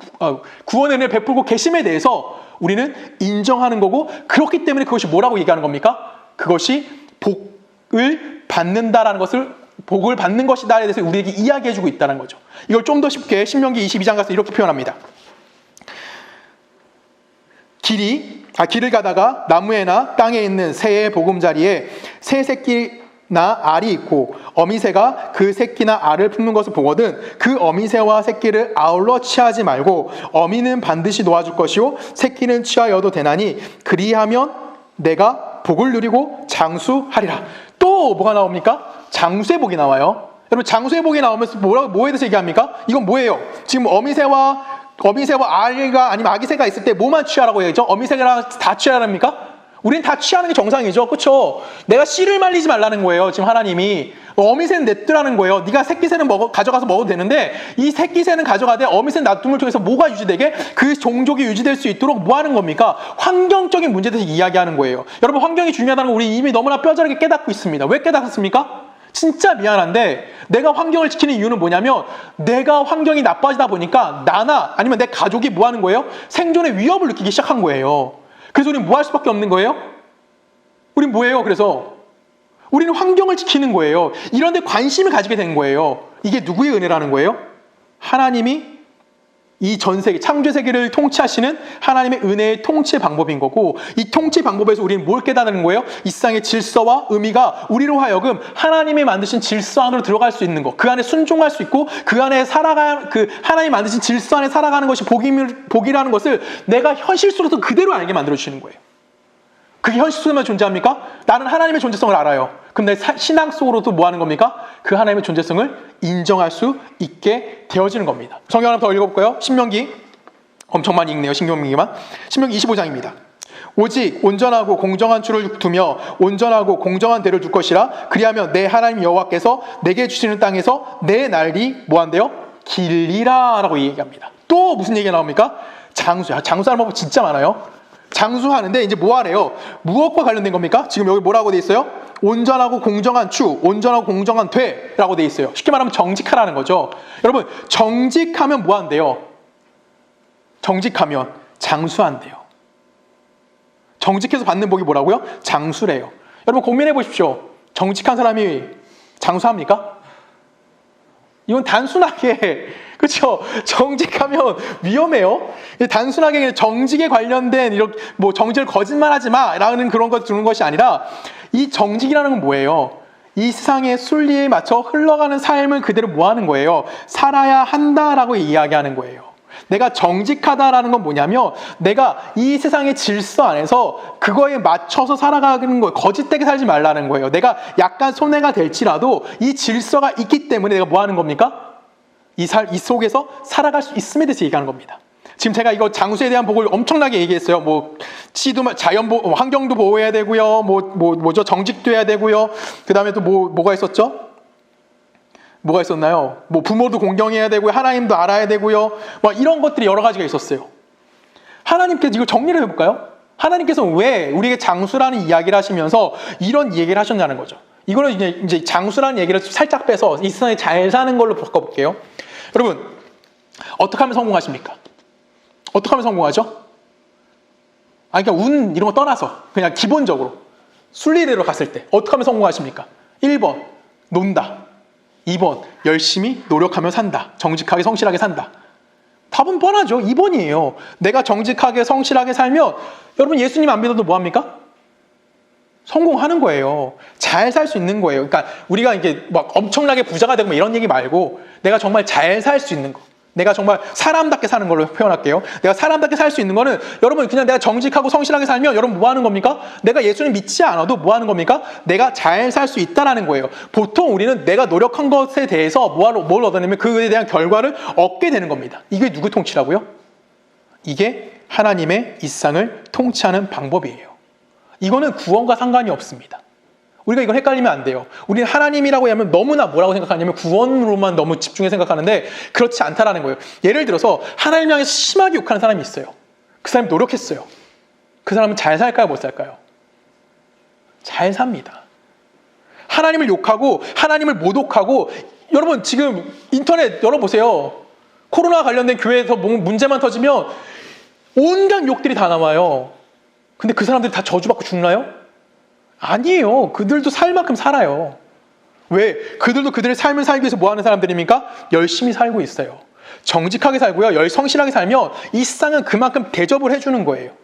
구원의 은혜를 베풀고 계심에 대해서 우리는 인정하는 거고 그렇기 때문에 그것이 뭐라고 얘기하는 겁니까? 그것이 복을 받는다라는 것을 복을 받는 것이다에 대해서 우리에게 이야기해주고 있다는 거죠. 이걸 좀 더 쉽게 신명기 22장 가서 이렇게 표현합니다. 길을 가다가 나무에나 땅에 있는 새의 보금자리에 새 새끼나 알이 있고 어미새가 그 새끼나 알을 품는 것을 보거든 그 어미새와 새끼를 아울러 취하지 말고 어미는 반드시 놓아줄 것이요 새끼는 취하여도 되나니 그리하면 내가 복을 누리고 장수하리라. 또 뭐가 나옵니까? 장수의 복이 나와요. 여러분 장수의 복이 나오면서 뭐에 대해서 얘기합니까? 이건 뭐예요? 지금 어미새와 알과 아니면 아기새가 있을 때 뭐만 취하라고 얘기하죠? 어미새랑 다 취하랍니까? 우린 다 취하는 게 정상이죠. 그렇죠? 내가 씨를 말리지 말라는 거예요. 지금 하나님이 어미새는 냅두라는 거예요. 네가 새끼새는 가져가서 먹어도 되는데 이 새끼새는 가져가되 어미새는 놔둠을 통해서 뭐가 유지되게? 그 종족이 유지될 수 있도록 뭐 하는 겁니까? 환경적인 문제에 대해서 이야기하는 거예요. 여러분, 환경이 중요하다는 걸 우리 이미 너무나 뼈저리게 깨닫고 있습니다. 왜 깨닫았습니까? 진짜 미안한데 내가 환경을 지키는 이유는 뭐냐면 내가 환경이 나빠지다 보니까 나나 아니면 내 가족이 뭐 하는 거예요? 생존의 위협을 느끼기 시작한 거예요. 그래서 우리는 뭐 할 수밖에 없는 거예요? 우린 뭐예요? 그래서 우리는 환경을 지키는 거예요. 이런 데 관심을 가지게 된 거예요. 이게 누구의 은혜라는 거예요? 하나님이 이 전 세계, 창조 세계를 통치하시는 하나님의 은혜의 통치 방법인 거고, 이 통치 방법에서 우리는 뭘 깨닫는 거예요? 이 세상의 질서와 의미가 우리로 하여금 하나님이 만드신 질서 안으로 들어갈 수 있는 것, 그 안에 순종할 수 있고 그 안에 하나님이 만드신 질서 안에 살아가는 것이 복이라는 것을 내가 현실 속에서 그대로 알게 만들어주시는 거예요. 그게 현실 속에만 존재합니까? 나는 하나님의 존재성을 알아요. 그럼 내 신앙 속으로도 뭐 하는 겁니까? 그 하나님의 존재성을 인정할 수 있게 되어지는 겁니다. 성경 하나 더 읽어볼까요? 신명기. 엄청 많이 읽네요. 신명기만. 신명기 25장입니다. 오직 온전하고 공정한 추를 두며 온전하고 공정한 대를 둘 것이라. 그리하면 내 하나님 여호와께서 내게 주시는 땅에서 내 날이 뭐 한대요? 길리라 라고 얘기합니다. 또 무슨 얘기가 나옵니까? 장수야. 장수하는 방법 진짜 많아요. 장수하는데 이제 뭐 하래요? 무엇과 관련된 겁니까? 지금 여기 뭐라고 돼 있어요? 온전하고 공정한 추, 온전하고 공정한 되라고 돼 있어요. 쉽게 말하면 정직하라는 거죠. 여러분, 정직하면 뭐 한대요? 정직하면 장수한대요. 정직해서 받는 복이 뭐라고요? 장수래요. 여러분, 고민해 보십시오. 정직한 사람이 장수합니까? 이건 단순하게, 그렇죠? 정직하면 위험해요. 단순하게 정직에 관련된 이렇게 뭐 정직을 거짓말하지 마라는 그런 거 두는 것이 아니라, 이 정직이라는 건 뭐예요? 이 세상의 순리에 맞춰 흘러가는 삶을 그대로 뭐 하는 거예요? 살아야 한다라고 이야기하는 거예요. 내가 정직하다라는 건 뭐냐면 내가 이 세상의 질서 안에서 그거에 맞춰서 살아가는 거예요. 거짓되게 살지 말라는 거예요. 내가 약간 손해가 될지라도 이 질서가 있기 때문에 내가 뭐 하는 겁니까? 이 속에서 살아갈 수 있음에 대해서 얘기하는 겁니다. 지금 제가 이거 장수에 대한 복을 엄청나게 얘기했어요. 뭐 치도 환경도 보호해야 되고요. 뭐죠? 정직도 해야 되고요. 그다음에 또 뭐가 있었죠? 뭐가 있었나요? 뭐 부모도 공경해야 되고요. 하나님도 알아야 되고요. 뭐 이런 것들이 여러 가지가 있었어요. 하나님께서 이걸 정리를 해볼까요? 하나님께서 왜 우리에게 장수라는 이야기를 하시면서 이런 얘기를 하셨냐는 거죠. 이거는 이제 장수라는 얘기를 살짝 빼서 이 세상에 잘 사는 걸로 바꿔볼게요. 여러분, 어떻게 하면 성공하십니까? 어떻게 하면 성공하죠? 그러니까 운 이런 거 떠나서 그냥 기본적으로 순리대로 갔을 때 어떻게 하면 성공하십니까? 1번, 논다. 2번, 열심히 노력하며 산다. 정직하게 성실하게 산다. 답은 뻔하죠. 2번이에요. 내가 정직하게 성실하게 살면 여러분, 예수님 안 믿어도 뭐합니까? 성공하는 거예요. 잘 살 수 있는 거예요. 그러니까 우리가 이게 막 엄청나게 부자가 되고 이런 얘기 말고 내가 정말 잘 살 수 있는 거, 내가 정말 사람답게 사는 걸로 표현할게요. 내가 사람답게 살 수 있는 거는 여러분, 그냥 내가 정직하고 성실하게 살면 여러분 뭐 하는 겁니까? 내가 예수님 믿지 않아도 뭐 하는 겁니까? 내가 잘 살 수 있다라는 거예요. 보통 우리는 내가 노력한 것에 대해서 뭘 얻어내면 그에 대한 결과를 얻게 되는 겁니다. 이게 누구 통치라고요? 이게 하나님의 이 세상을 통치하는 방법이에요. 이거는 구원과 상관이 없습니다. 우리가 이걸 헷갈리면 안 돼요. 우리는 하나님이라고 하면 너무나 뭐라고 생각하냐면 구원으로만 너무 집중해 생각하는데 그렇지 않다라는 거예요. 예를 들어서 하나님 향해서 심하게 욕하는 사람이 있어요. 그 사람이 노력했어요. 그 사람은 잘 살까요? 못 살까요? 잘 삽니다. 하나님을 욕하고 하나님을 모독하고, 여러분 지금 인터넷 열어보세요. 코로나 관련된 교회에서 문제만 터지면 온갖 욕들이 다 나와요. 근데 그 사람들이 다 저주받고 죽나요? 아니에요. 그들도 살 만큼 살아요. 왜? 그들도 그들의 삶을 살기 위해서 뭐 하는 사람들입니까? 열심히 살고 있어요. 정직하게 살고요. 성실하게 살면 이 세상은 그만큼 대접을 해주는 거예요.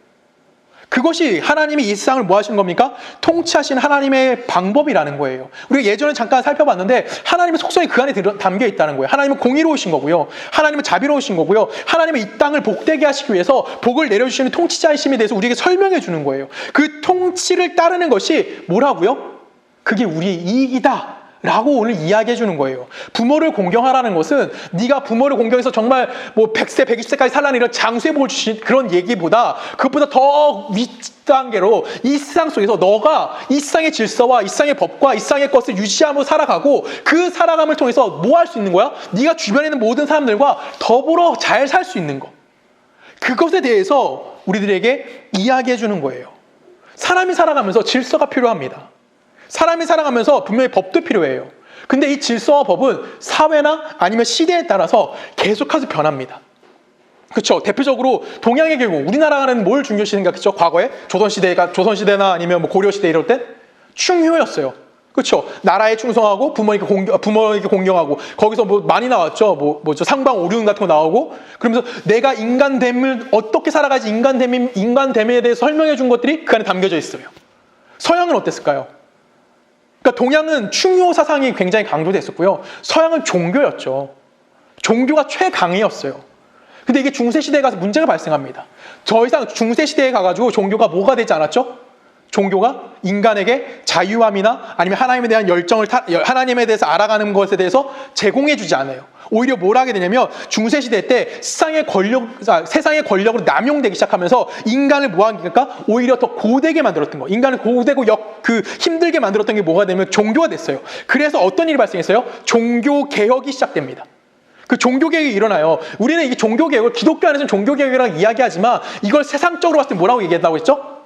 그것이 하나님이 이 세상을 뭐 하시는 겁니까? 통치하시는 하나님의 방법이라는 거예요. 우리가 예전에 잠깐 살펴봤는데 하나님의 속성이 그 안에 담겨 있다는 거예요. 하나님은 공의로우신 거고요. 하나님은 자비로우신 거고요. 하나님은 이 땅을 복되게 하시기 위해서 복을 내려주시는 통치자이심에 대해서 우리에게 설명해 주는 거예요. 그 통치를 따르는 것이 뭐라고요? 그게 우리의 이익이다 라고 오늘 이야기해 주는 거예요. 부모를 공경하라는 것은 네가 부모를 공경해서 정말 뭐 100세, 120세까지 살라는 이런 장수의 복을 주신 그런 얘기보다 그것보다 더 윗단계로 이 세상 속에서 너가 이 세상의 질서와 이 세상의 법과 이 세상의 것을 유지하며 살아가고 그 살아감을 통해서 뭐 할 수 있는 거야? 네가 주변에 있는 모든 사람들과 더불어 잘 살 수 있는 거. 그것에 대해서 우리들에게 이야기해 주는 거예요. 사람이 살아가면서 질서가 필요합니다. 사람이 살아가면서 분명히 법도 필요해요. 근데 이 질서와 법은 사회나 아니면 시대에 따라서 계속해서 변합니다. 그렇죠? 대표적으로 동양의 경우 우리나라는 뭘 중요시 생각했죠? 과거에 조선시대나 아니면 뭐 고려시대 이럴 땐 충효였어요. 그렇죠? 나라에 충성하고 부모에게 공경하고 거기서 뭐 많이 나왔죠. 뭐죠? 상방 오륜 같은 거 나오고 그러면서 내가 인간됨을 어떻게 살아가지 인간됨에 대해서 설명해 준 것들이 그 안에 담겨져 있어요. 서양은 어땠을까요? 그러니까 동양은 충효 사상이 굉장히 강조됐었고요. 서양은 종교였죠. 종교가 최강이었어요. 근데 이게 중세시대에 가서 문제가 발생합니다. 더 이상 중세시대에 가가지고 종교가 뭐가 되지 않았죠? 종교가 인간에게 자유함이나 아니면 하나님에 대한 하나님에 대해서 알아가는 것에 대해서 제공해주지 않아요. 오히려 뭘 하게 되냐면 중세시대 때 세상의 권력으로 남용되기 시작하면서 인간을 뭐하니까 오히려 더 고되게 만들었던 거. 인간을 고되고 힘들게 만들었던 게 뭐가 되면 종교가 됐어요. 그래서 어떤 일이 발생했어요? 종교개혁이 시작됩니다. 그 종교개혁이 일어나요. 우리는 이 종교개혁을 기독교 안에서는 종교개혁이라고 이야기하지만 이걸 세상적으로 봤을 때 뭐라고 얘기한다고 했죠?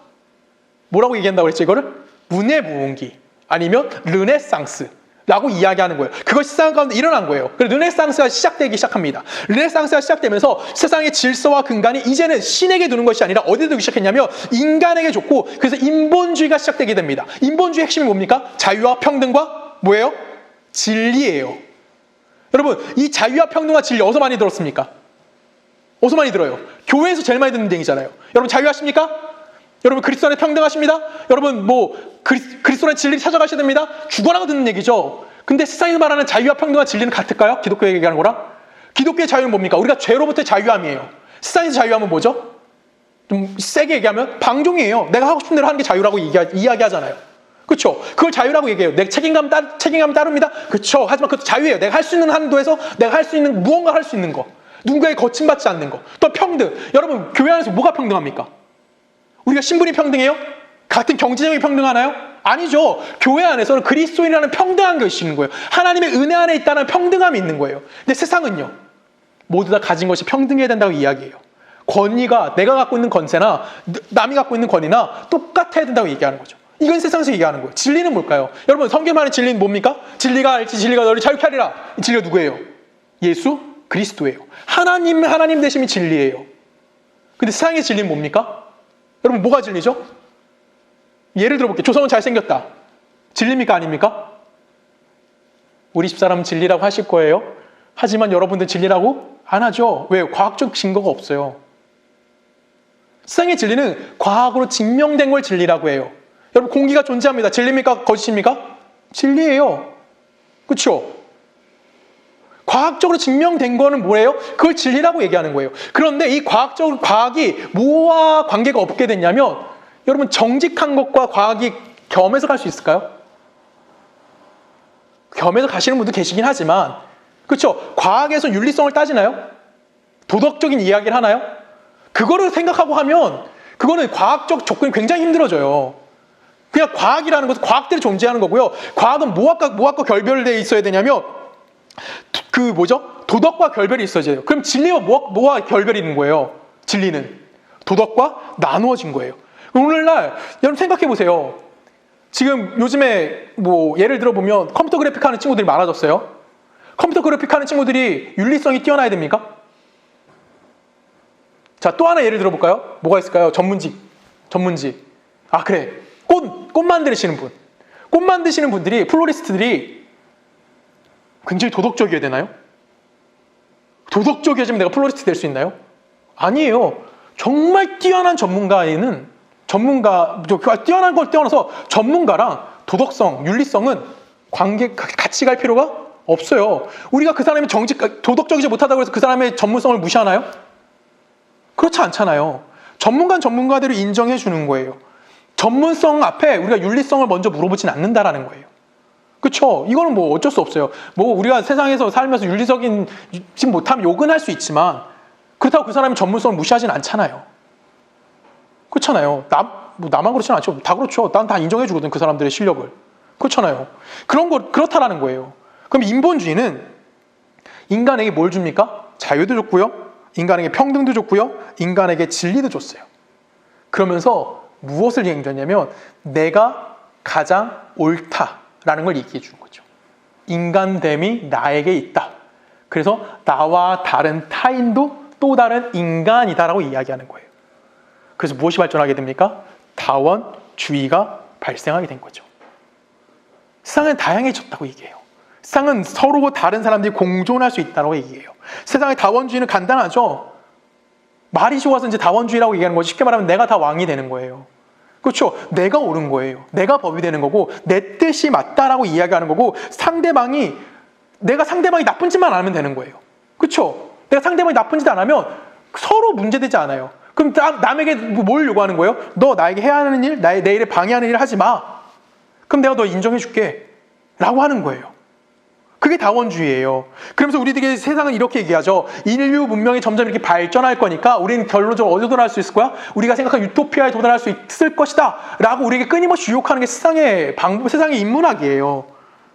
뭐라고 얘기한다고 그랬죠? 이거를 문해부흥기 아니면 르네상스라고 이야기하는 거예요. 그것이 세상 가운데 일어난 거예요. 그래서 르네상스가 시작되기 시작합니다. 르네상스가 시작되면서 세상의 질서와 근간이 이제는 신에게 두는 것이 아니라 어디에 두기 시작했냐면 인간에게 줬고 그래서 인본주의가 시작되게 됩니다. 인본주의 핵심이 뭡니까? 자유와 평등과 뭐예요? 진리예요. 여러분 이 자유와 평등과 진리 어디서 많이 들었습니까? 어디서 많이 들어요? 교회에서 제일 많이 듣는 얘기잖아요. 여러분 자유하십니까? 여러분 그리스도 안에 평등하십니다? 여러분 그리스도 안에 진리를 찾아가셔야 됩니다? 죽어라고 듣는 얘기죠. 근데 세상에서 말하는 자유와 평등과 진리는 같을까요? 기독교에 얘기하는 거랑? 기독교의 자유는 뭡니까? 우리가 죄로부터의 자유함이에요. 세상에서 자유함은 뭐죠? 좀 세게 얘기하면 방종이에요. 내가 하고 싶은 대로 하는 게 자유라고 이야기하잖아요. 그렇죠? 그걸 자유라고 얘기해요. 내 책임감 따릅니다. 그렇죠? 하지만 그것도 자유예요. 내가 할 수 있는 한도에서 내가 할 수 있는 무언가 할 수 있는 거. 누군가에 거침받지 않는 거. 또 평등. 여러분 교회 안에서 뭐가 평등합니까? 우리가 신분이 평등해요? 같은 경제적인 평등하나요? 아니죠. 교회 안에서는 그리스도인이라는 평등한 것이 있는 거예요. 하나님의 은혜 안에 있다는 평등함이 있는 거예요. 근데 세상은요. 모두 다 가진 것이 평등해야 된다고 이야기해요. 권위가 내가 갖고 있는 권세나 남이 갖고 있는 권위나 똑같아야 된다고 얘기하는 거죠. 이건 세상에서 얘기하는 거예요. 진리는 뭘까요? 여러분 성경 말하는 진리는 뭡니까? 진리가 알지 진리가 너를 자유케 하리라. 이 진리가 누구예요? 예수 그리스도예요. 하나님 되심이 진리예요. 근데 세상의 진리는 뭡니까? 여러분 뭐가 진리죠? 예를 들어볼게요. 조성은 잘생겼다. 진리입니까? 아닙니까? 우리 집사람은 진리라고 하실 거예요. 하지만 여러분들 진리라고 안 하죠. 왜요? 과학적 증거가 없어요. 세상의 진리는 과학으로 증명된 걸 진리라고 해요. 여러분 공기가 존재합니다. 진리입니까? 거짓입니까? 진리예요. 그렇죠? 과학적으로 증명된 거는 뭐예요? 그걸 진리라고 얘기하는 거예요. 그런데 이 과학이 뭐와 관계가 없게 됐냐면 여러분 정직한 것과 과학이 겸해서 갈 수 있을까요? 겸해서 가시는 분도 계시긴 하지만 그렇죠? 과학에서 윤리성을 따지나요? 도덕적인 이야기를 하나요? 그거를 생각하고 하면 그거는 과학적 접근이 굉장히 힘들어져요. 그냥 과학이라는 것은 과학대로 존재하는 거고요. 과학은 뭐와 결별되어 있어야 되냐면 도덕과 결별이 있어야 돼요. 그럼 진리와 뭐와 결별이 있는 거예요? 진리는 도덕과 나누어진 거예요. 오늘날 여러분 생각해 보세요. 지금 요즘에 예를 들어 보면 컴퓨터 그래픽 하는 친구들이 많아졌어요. 컴퓨터 그래픽 하는 친구들이 윤리성이 뛰어나야 됩니까? 자, 또 하나 예를 들어 볼까요? 뭐가 있을까요? 전문직. 아, 그래. 꽃 만드시는 분. 꽃 만드시는 분들이, 플로리스트들이 굉장히 도덕적이어야 되나요? 도덕적이어지면 내가 플로리스트 될 수 있나요? 아니에요. 정말 뛰어난 뛰어난 걸 뛰어나서 전문가랑 도덕성, 윤리성은 같이 갈 필요가 없어요. 우리가 그 사람이 도덕적이지 못하다고 해서 그 사람의 전문성을 무시하나요? 그렇지 않잖아요. 전문가는 전문가대로 인정해 주는 거예요. 전문성 앞에 우리가 윤리성을 먼저 물어보진 않는다라는 거예요. 그쵸? 이거는 뭐 어쩔 수 없어요. 뭐 우리가 세상에서 살면서 윤리적인 지금 못하면 욕은 할 수 있지만 그렇다고 그 사람의 전문성을 무시하진 않잖아요. 그렇잖아요. 나만 그렇진 않죠. 다 그렇죠. 난 다 인정해 주거든, 그 사람들의 실력을. 그렇잖아요. 그렇다라는 거예요. 그럼 인본주의는 인간에게 뭘 줍니까? 자유도 줬고요. 인간에게 평등도 줬고요. 인간에게 진리도 줬어요. 그러면서 무엇을 얘기했냐면 내가 가장 옳다라는 걸 얘기해 주는 거죠. 인간됨이 나에게 있다. 그래서 나와 다른 타인도 또 다른 인간이다라고 이야기하는 거예요. 그래서 무엇이 발전하게 됩니까? 다원주의가 발생하게 된 거죠. 세상은 다양해졌다고 얘기해요. 세상은 서로 다른 사람들이 공존할 수 있다고 얘기해요. 세상의 다원주의는 간단하죠. 말이 좋아서 이제 다원주의라고 얘기하는 거지. 쉽게 말하면 내가 다 왕이 되는 거예요. 그렇죠? 내가 옳은 거예요. 내가 법이 되는 거고 내 뜻이 맞다라고 이야기하는 거고 내가 상대방이 나쁜 짓만 안 하면 되는 거예요. 그렇죠? 내가 상대방이 나쁜 짓 안 하면 서로 문제되지 않아요. 그럼 남에게 뭘 요구하는 거예요? 너 나에게 해야 하는 일, 내 일에 방해하는 일을 하지 마. 그럼 내가 너 인정해 줄게 라고 하는 거예요. 그게 다원주의예요. 그러면서 우리들에게 세상은 이렇게 얘기하죠. 인류 문명이 점점 이렇게 발전할 거니까 우리는 결론적으로 어디에 도달할 수 있을 거야? 우리가 생각한 유토피아에 도달할 수 있을 것이다 라고 우리에게 끊임없이 유혹하는 게 세상의 인문학이에요.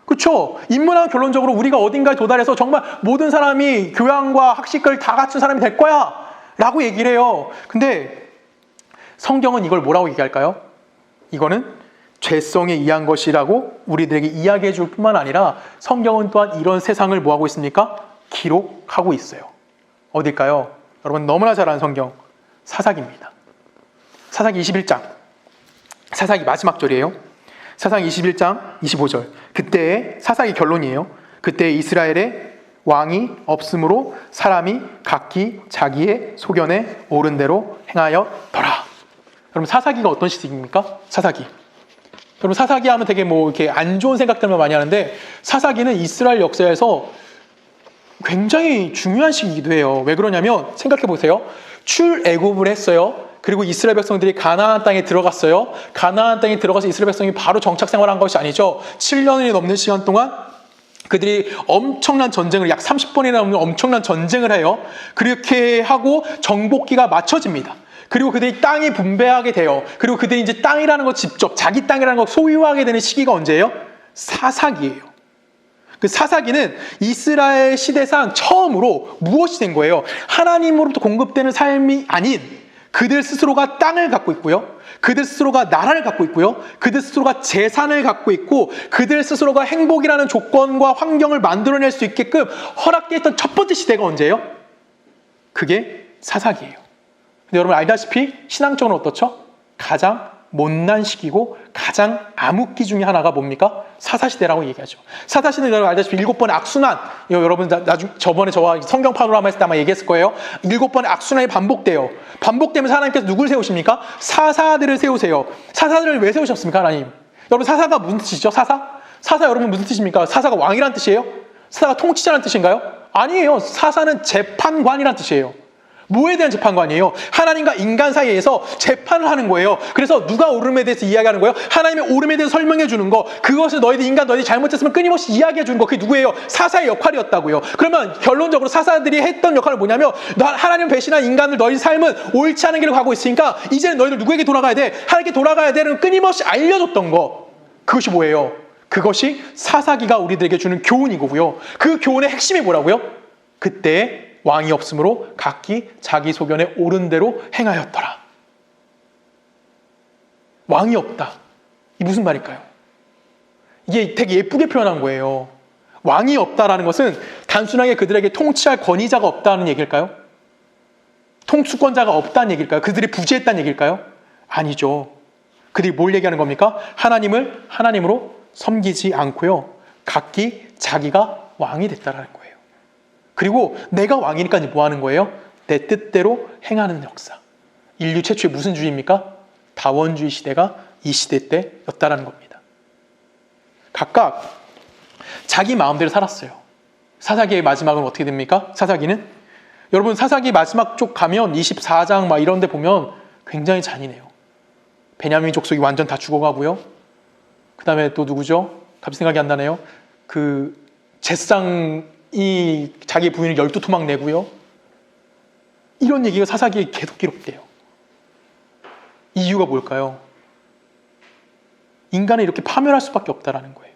그렇죠? 인문학은 결론적으로 우리가 어딘가에 도달해서 정말 모든 사람이 교양과 학식을 다 갖춘 사람이 될 거야 라고 얘기를 해요. 근데 성경은 이걸 뭐라고 얘기할까요? 이거는 죄성에 의한 것이라고 우리들에게 이야기해 줄 뿐만 아니라 성경은 또한 이런 세상을 뭐하고 있습니까? 기록하고 있어요. 어딜까요? 여러분 너무나 잘 아는 성경 사사기입니다. 사사기 21장 사사기 마지막 절이에요. 사사기 21장 25절 그때의 사사기 결론이에요. 그때 이스라엘에 왕이 없으므로 사람이 각기 자기의 소견에 옳은 대로 행하였더라. 여러분 사사기가 어떤 시기입니까? 사사기. 여러분 사사기 하면 되게 이렇게 안 좋은 생각들만 많이 하는데 사사기는 이스라엘 역사에서 굉장히 중요한 시기이기도 해요. 왜 그러냐면 생각해 보세요. 출애굽을 했어요. 그리고 이스라엘 백성들이 가나안 땅에 들어갔어요. 가나안 땅에 들어가서 이스라엘 백성이 바로 정착 생활한 것이 아니죠. 7년이 넘는 시간 동안 그들이 엄청난 전쟁을 약 30번이나 넘는 엄청난 전쟁을 해요. 그렇게 하고 정복기가 맞춰집니다. 그리고 그들이 땅이 분배하게 돼요. 그리고 그들이 이제 땅이라는 거 직접 자기 땅이라는 거 소유하게 되는 시기가 언제예요? 사사기예요. 그 사사기는 이스라엘 시대상 처음으로 무엇이 된 거예요? 하나님으로부터 공급되는 삶이 아닌 그들 스스로가 땅을 갖고 있고요. 그들 스스로가 나라를 갖고 있고요. 그들 스스로가 재산을 갖고 있고 그들 스스로가 행복이라는 조건과 환경을 만들어낼 수 있게끔 허락됐던 첫 번째 시대가 언제예요? 그게 사사기예요. 근데 여러분 알다시피 신앙적으로 어떻죠? 가장 못난 시기고 가장 암흑기 중에 하나가 뭡니까? 사사시대라고 얘기하죠. 사사시대는 여러분 알다시피 7번의 악순환, 여러분 저번에 저와 성경판으로 한번 했을 때 아마 얘기했을 거예요. 7번의 악순환이 반복돼요. 반복되면서 하나님께서 누굴 세우십니까? 사사들을 세우세요. 사사들을 왜 세우셨습니까, 하나님? 여러분 사사가 무슨 뜻이죠? 사사 여러분 무슨 뜻입니까? 사사가 왕이란 뜻이에요? 사사가 통치자라는 뜻인가요? 아니에요. 사사는 재판관이란 뜻이에요. 뭐에 대한 재판관이에요? 하나님과 인간 사이에서 재판을 하는 거예요. 그래서 누가 옳음에 대해서 이야기하는 거예요? 하나님의 옳음에 대해서 설명해 주는 거. 그것을 너희들이 잘못했으면 끊임없이 이야기해 주는 거. 그게 누구예요? 사사의 역할이었다고요. 그러면 결론적으로 사사들이 했던 역할은 뭐냐면 하나님 배신한 인간들 너희 삶은 옳지 않은 길을 가고 있으니까 이제는 너희들 누구에게 돌아가야 돼? 하나님께 돌아가야 되는 끊임없이 알려줬던 거. 그것이 뭐예요? 그것이 사사기가 우리들에게 주는 교훈이고요. 그 교훈의 핵심이 뭐라고요? 그때 왕이 없으므로 각기 자기 소견에 옳은 대로 행하였더라. 왕이 없다. 이게 무슨 말일까요? 이게 되게 예쁘게 표현한 거예요. 왕이 없다라는 것은 단순하게 그들에게 통치할 권위자가 없다는 얘기일까요? 통수권자가 없다는 얘기일까요? 그들이 부재했다는 얘기일까요? 아니죠. 그들이 뭘 얘기하는 겁니까? 하나님을 하나님으로 섬기지 않고요. 각기 자기가 왕이 됐다라는 거예요. 그리고 내가 왕이니까 뭐 하는 거예요? 내 뜻대로 행하는 역사. 인류 최초의 무슨 주의입니까? 다원주의 시대가 이 시대 때였다라는 겁니다. 각각 자기 마음대로 살았어요. 사사기의 마지막은 어떻게 됩니까? 사사기는 여러분 사사기 마지막 쪽 가면 24장 막 이런 데 보면 굉장히 잔인해요. 베냐민 족속이 완전 다 죽어가고요. 그 다음에 또 누구죠? 갑자기 생각이 안 나네요. 그 제쌍이 자기 부인을 12토막 내고요. 이런 얘기가 사사기에 계속 기록돼요. 이유가 뭘까요? 인간을 이렇게 파멸할 수밖에 없다라는 거예요.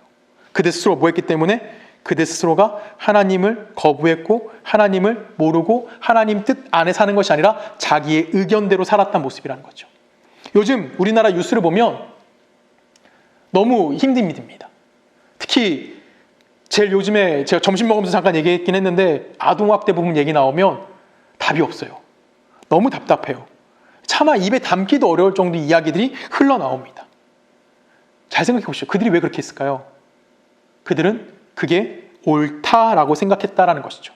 그들 스스로 뭐 했기 때문에? 그들 스스로가 하나님을 거부했고 하나님을 모르고 하나님 뜻 안에 사는 것이 아니라 자기의 의견대로 살았던 모습이라는 거죠. 요즘 우리나라 뉴스를 보면 너무 힘듭니다. 특히 제일 요즘에 제가 점심 먹으면서 잠깐 얘기했긴 했는데 아동학대 부분 얘기 나오면 답이 없어요. 너무 답답해요. 차마 입에 담기도 어려울 정도의 이야기들이 흘러나옵니다. 잘 생각해 보시죠. 그들이 왜 그렇게 했을까요? 그들은 그게 옳다라고 생각했다라는 것이죠.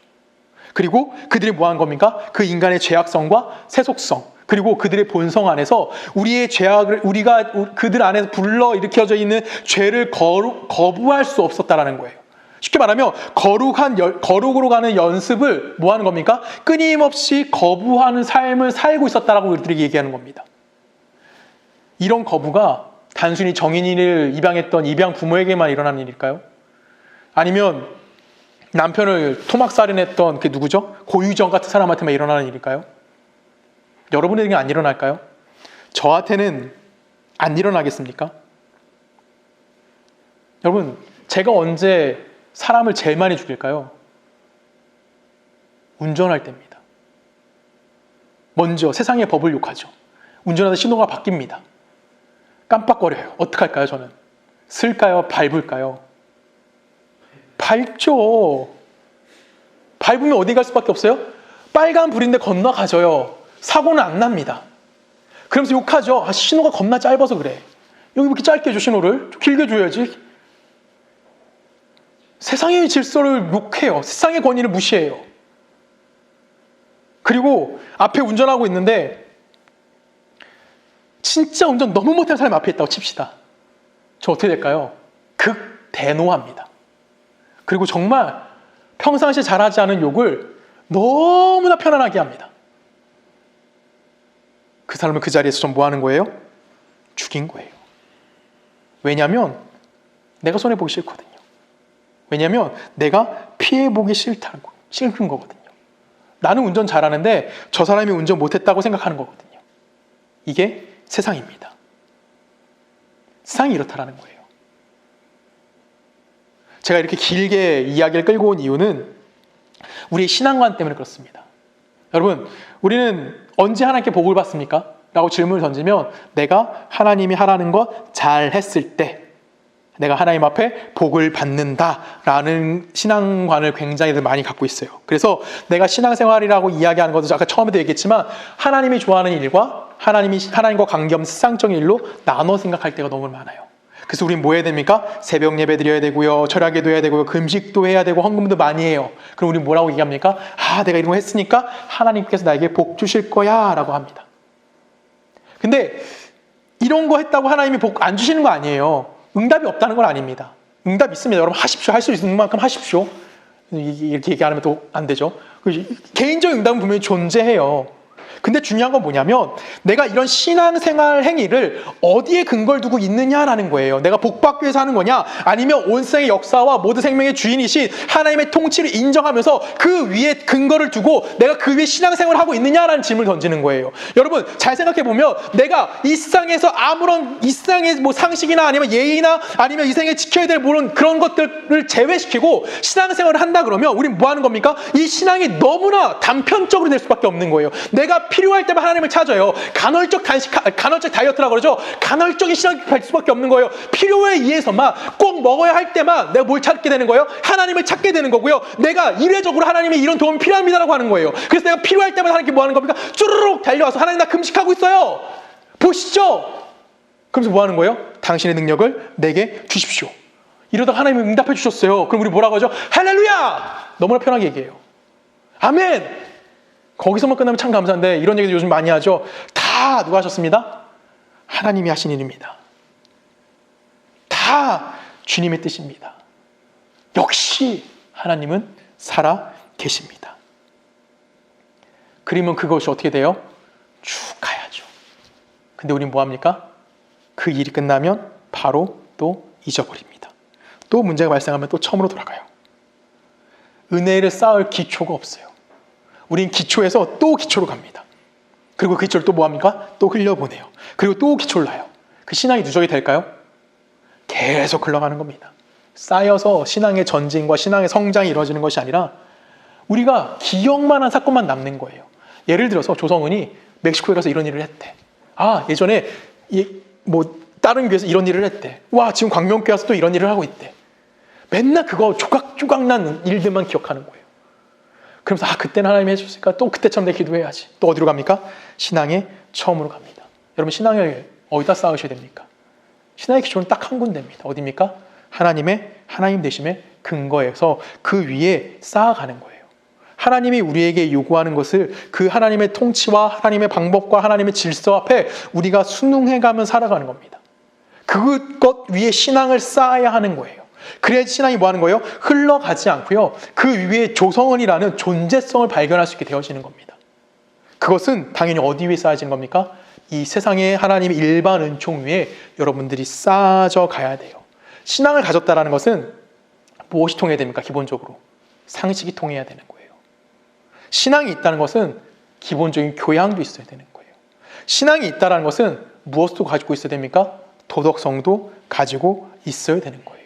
그리고 그들이 뭐 한 겁니까? 그 인간의 죄악성과 세속성, 그리고 그들의 본성 안에서 우리의 죄악을, 우리가 그들 안에서 불러일으켜져 있는 죄를 거부할 수 없었다라는 거예요. 쉽게 말하면 거룩으로 가는 연습을 뭐 하는 겁니까? 끊임없이 거부하는 삶을 살고 있었다라고 우리들에게 얘기하는 겁니다. 이런 거부가 단순히 정인이를 입양했던 입양 부모에게만 일어나는 일일까요? 아니면 남편을 토막살인했던 그 누구죠? 고유정 같은 사람한테만 일어나는 일일까요? 여러분에게는 안 일어날까요? 저한테는 안 일어나겠습니까? 여러분, 제가 언제 사람을 제일 많이 죽일까요? 운전할 때입니다. 먼저 세상의 법을 욕하죠. 운전하다 신호가 바뀝니다. 깜빡거려요. 어떡할까요, 저는? 쓸까요? 밟을까요? 밟죠. 밟으면 어디 갈 수밖에 없어요? 빨간 불인데 건너가져요. 사고는 안 납니다. 그러면서 욕하죠. 신호가 겁나 짧아서 그래. 여기 왜 이렇게 짧게 줘, 신호를? 좀 길게 줘야지. 세상의 질서를 욕해요. 세상의 권위를 무시해요. 그리고 앞에 운전하고 있는데 진짜 운전 너무 못하는 사람이 앞에 있다고 칩시다. 저 어떻게 될까요? 극대노합니다. 그리고 정말 평상시에 잘하지 않은 욕을 너무나 편안하게 합니다. 그 사람을 그 자리에서 좀 뭐 하는 거예요? 죽인 거예요. 왜냐하면 내가 손해보기 싫거든요. 왜냐하면 내가 피해보기 싫은 거거든요. 나는 운전 잘하는데 저 사람이 운전 못했다고 생각하는 거거든요. 이게 세상입니다. 세상이 이렇다라는 거예요. 제가 이렇게 길게 이야기를 끌고 온 이유는 우리의 신앙관 때문에 그렇습니다. 여러분, 우리는 언제 하나님께 복을 받습니까? 라고 질문을 던지면 내가 하나님이 하라는 것 잘했을 때 내가 하나님 앞에 복을 받는다라는 신앙관을 굉장히 많이 갖고 있어요. 그래서 내가 신앙생활이라고 이야기하는 것도 아까 처음에도 얘기했지만 하나님이 좋아하는 일과 하나님과 관계없는 세상적인 일로 나눠 생각할 때가 너무 많아요. 그래서 우린 뭐 해야 됩니까? 새벽 예배 드려야 되고요, 철야기도 해야 되고요, 금식도 해야 되고 헌금도 많이 해요. 그럼 우린 뭐라고 얘기합니까? 내가 이런 거 했으니까 하나님께서 나에게 복 주실 거야 라고 합니다. 근데 이런 거 했다고 하나님이 복 안 주시는 거 아니에요. 응답이 없다는 건 아닙니다. 응답 있습니다. 여러분 하십시오. 할 수 있는 만큼 하십시오. 이렇게 얘기 안 하면 또 안 되죠. 개인적인 응답은 분명히 존재해요. 근데 중요한 건 뭐냐면 내가 이런 신앙생활 행위를 어디에 근거를 두고 있느냐라는 거예요. 내가 복받기 위해서 하는 거냐, 아니면 온 세상의 역사와 모든 생명의 주인이신 하나님의 통치를 인정하면서 그 위에 근거를 두고 내가 그 위에 신앙생활을 하고 있느냐라는 질문을 던지는 거예요. 여러분 잘 생각해보면 내가 이 세상에서 아무런 이 세상의 뭐 상식이나 아니면 예의나 아니면 이 세상에 지켜야 될 모든 그런 것들을 제외시키고 신앙생활을 한다 그러면 우린 뭐 하는 겁니까? 이 신앙이 너무나 단편적으로 될 수밖에 없는 거예요. 내가 필요할 때만 하나님을 찾아요. 간헐적 다이어트라고 그러죠. 간헐적인 신앙이 갈 수밖에 없는 거예요. 필요에 의해서만 꼭 먹어야 할 때만 내가 뭘 찾게 되는 거예요? 하나님을 찾게 되는 거고요. 내가 이례적으로 하나님의 이런 도움이 필요합니다라고 하는 거예요. 그래서 내가 필요할 때만 하나님께 뭐 하는 겁니까? 쭈르륵 달려와서 하나님 나 금식하고 있어요. 보시죠. 그러면서 뭐 하는 거예요? 당신의 능력을 내게 주십시오. 이러다가 하나님이 응답해 주셨어요. 그럼 우리 뭐라고 하죠? 할렐루야! 너무나 편하게 얘기해요. 아멘! 거기서만 끝나면 참 감사한데 이런 얘기도 요즘 많이 하죠. 다 누가 하셨습니다? 하나님이 하신 일입니다. 다 주님의 뜻입니다. 역시 하나님은 살아 계십니다. 그러면 그것이 어떻게 돼요? 쭉 가야죠. 근데 우린 뭐합니까? 그 일이 끝나면 바로 또 잊어버립니다. 또 문제가 발생하면 또 처음으로 돌아가요. 은혜를 쌓을 기초가 없어요. 우린 기초에서 또 기초로 갑니다. 그리고 그 기초를 또 뭐합니까? 또 흘려보내요. 그리고 또 기초를 놔요. 그 신앙이 누적이 될까요? 계속 흘러가는 겁니다. 쌓여서 신앙의 전진과 신앙의 성장이 이루어지는 것이 아니라 우리가 기억만 한 사건만 남는 거예요. 예를 들어서 조성은이 멕시코에 가서 이런 일을 했대. 예전에 다른 교회에서 이런 일을 했대. 지금 광명교회 와서 또 이런 일을 하고 있대. 맨날 그거 조각조각 난 일들만 기억하는 거예요. 그러면서 그때는 하나님이 해줬으니까 또 그때처럼 내 기도해야지. 또 어디로 갑니까? 신앙의 처음으로 갑니다. 여러분, 신앙을 어디다 쌓으셔야 됩니까? 신앙의 기초는 딱 한 군데입니다. 어디입니까? 하나님 되심의 근거에서 그 위에 쌓아가는 거예요. 하나님이 우리에게 요구하는 것을 그 하나님의 통치와 하나님의 방법과 하나님의 질서 앞에 우리가 순응해가며 살아가는 겁니다. 그것 위에 신앙을 쌓아야 하는 거예요. 그래야 신앙이 뭐 하는 거예요? 흘러가지 않고요. 그 위에 조성은이라는 존재성을 발견할 수 있게 되어지는 겁니다. 그것은 당연히 어디 위에 쌓아지는 겁니까? 이 세상의 하나님의 일반 은총 위에 여러분들이 쌓아져 가야 돼요. 신앙을 가졌다는 것은 무엇이 통해야 됩니까? 기본적으로 상식이 통해야 되는 거예요. 신앙이 있다는 것은 기본적인 교양도 있어야 되는 거예요. 신앙이 있다는 것은 무엇도 가지고 있어야 됩니까? 도덕성도 가지고 있어야 되는 거예요.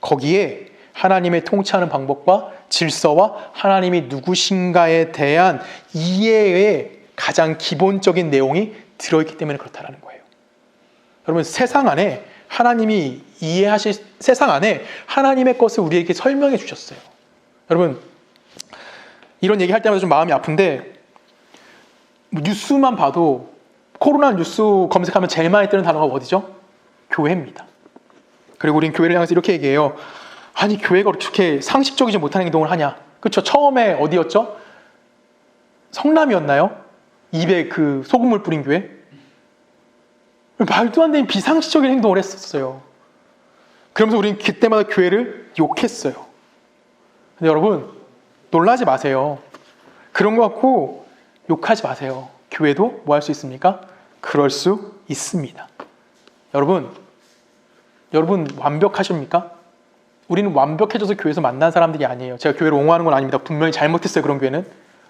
거기에 하나님의 통치하는 방법과 질서와 하나님이 누구신가에 대한 이해의 가장 기본적인 내용이 들어있기 때문에 그렇다는 거예요. 여러분, 세상 안에 하나님이 세상 안에 하나님의 것을 우리에게 설명해 주셨어요. 여러분, 이런 얘기 할 때마다 좀 마음이 아픈데, 뉴스만 봐도 코로나 뉴스 검색하면 제일 많이 뜨는 단어가 어디죠? 교회입니다. 그리고 우린 교회를 향해서 이렇게 얘기해요. 교회가 그렇게 상식적이지 못한 행동을 하냐? 그렇죠? 처음에 어디였죠? 성남이었나요? 입에 그 소금물 뿌린 교회? 말도 안 되는 비상식적인 행동을 했었어요. 그러면서 우린 그때마다 교회를 욕했어요. 근데 여러분, 놀라지 마세요. 그런 거 갖고 욕하지 마세요. 교회도 뭐 할 수 있습니까? 그럴 수 있습니다. 여러분 완벽하십니까? 우리는 완벽해져서 교회에서 만난 사람들이 아니에요. 제가 교회를 옹호하는 건 아닙니다. 분명히 잘못했어요. 그런 교회는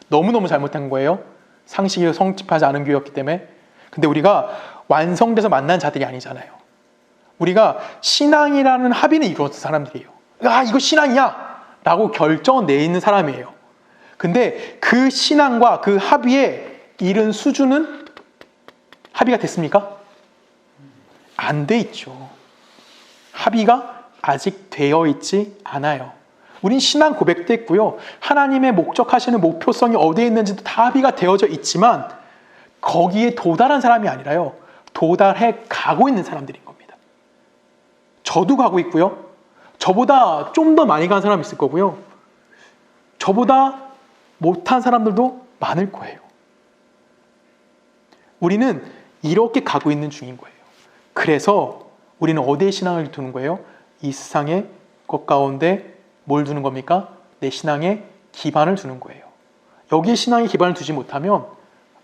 너무너무 잘못한 거예요. 상식이 성립하지 않은 교회였기 때문에. 근데 우리가 완성돼서 만난 자들이 아니잖아요. 우리가 신앙이라는 합의는 이루었던 사람들이에요. 이거 신앙이야! 라고 결정은 내 있는 사람이에요. 근데 그 신앙과 그 합의에 이른 수준은 합의가 됐습니까? 안 돼 있죠. 합의가 아직 되어 있지 않아요. 우린 신앙 고백도 했고요. 하나님의 목적하시는 목표성이 어디에 있는지도 다 합의가 되어져 있지만 거기에 도달한 사람이 아니라요. 도달해 가고 있는 사람들인 겁니다. 저도 가고 있고요. 저보다 좀 더 많이 간 사람이 있을 거고요. 저보다 못한 사람들도 많을 거예요. 우리는 이렇게 가고 있는 중인 거예요. 그래서 우리는 어디에 신앙을 두는 거예요? 이 세상의 것 가운데 뭘 두는 겁니까? 내 신앙의 기반을 두는 거예요. 여기에 신앙의 기반을 두지 못하면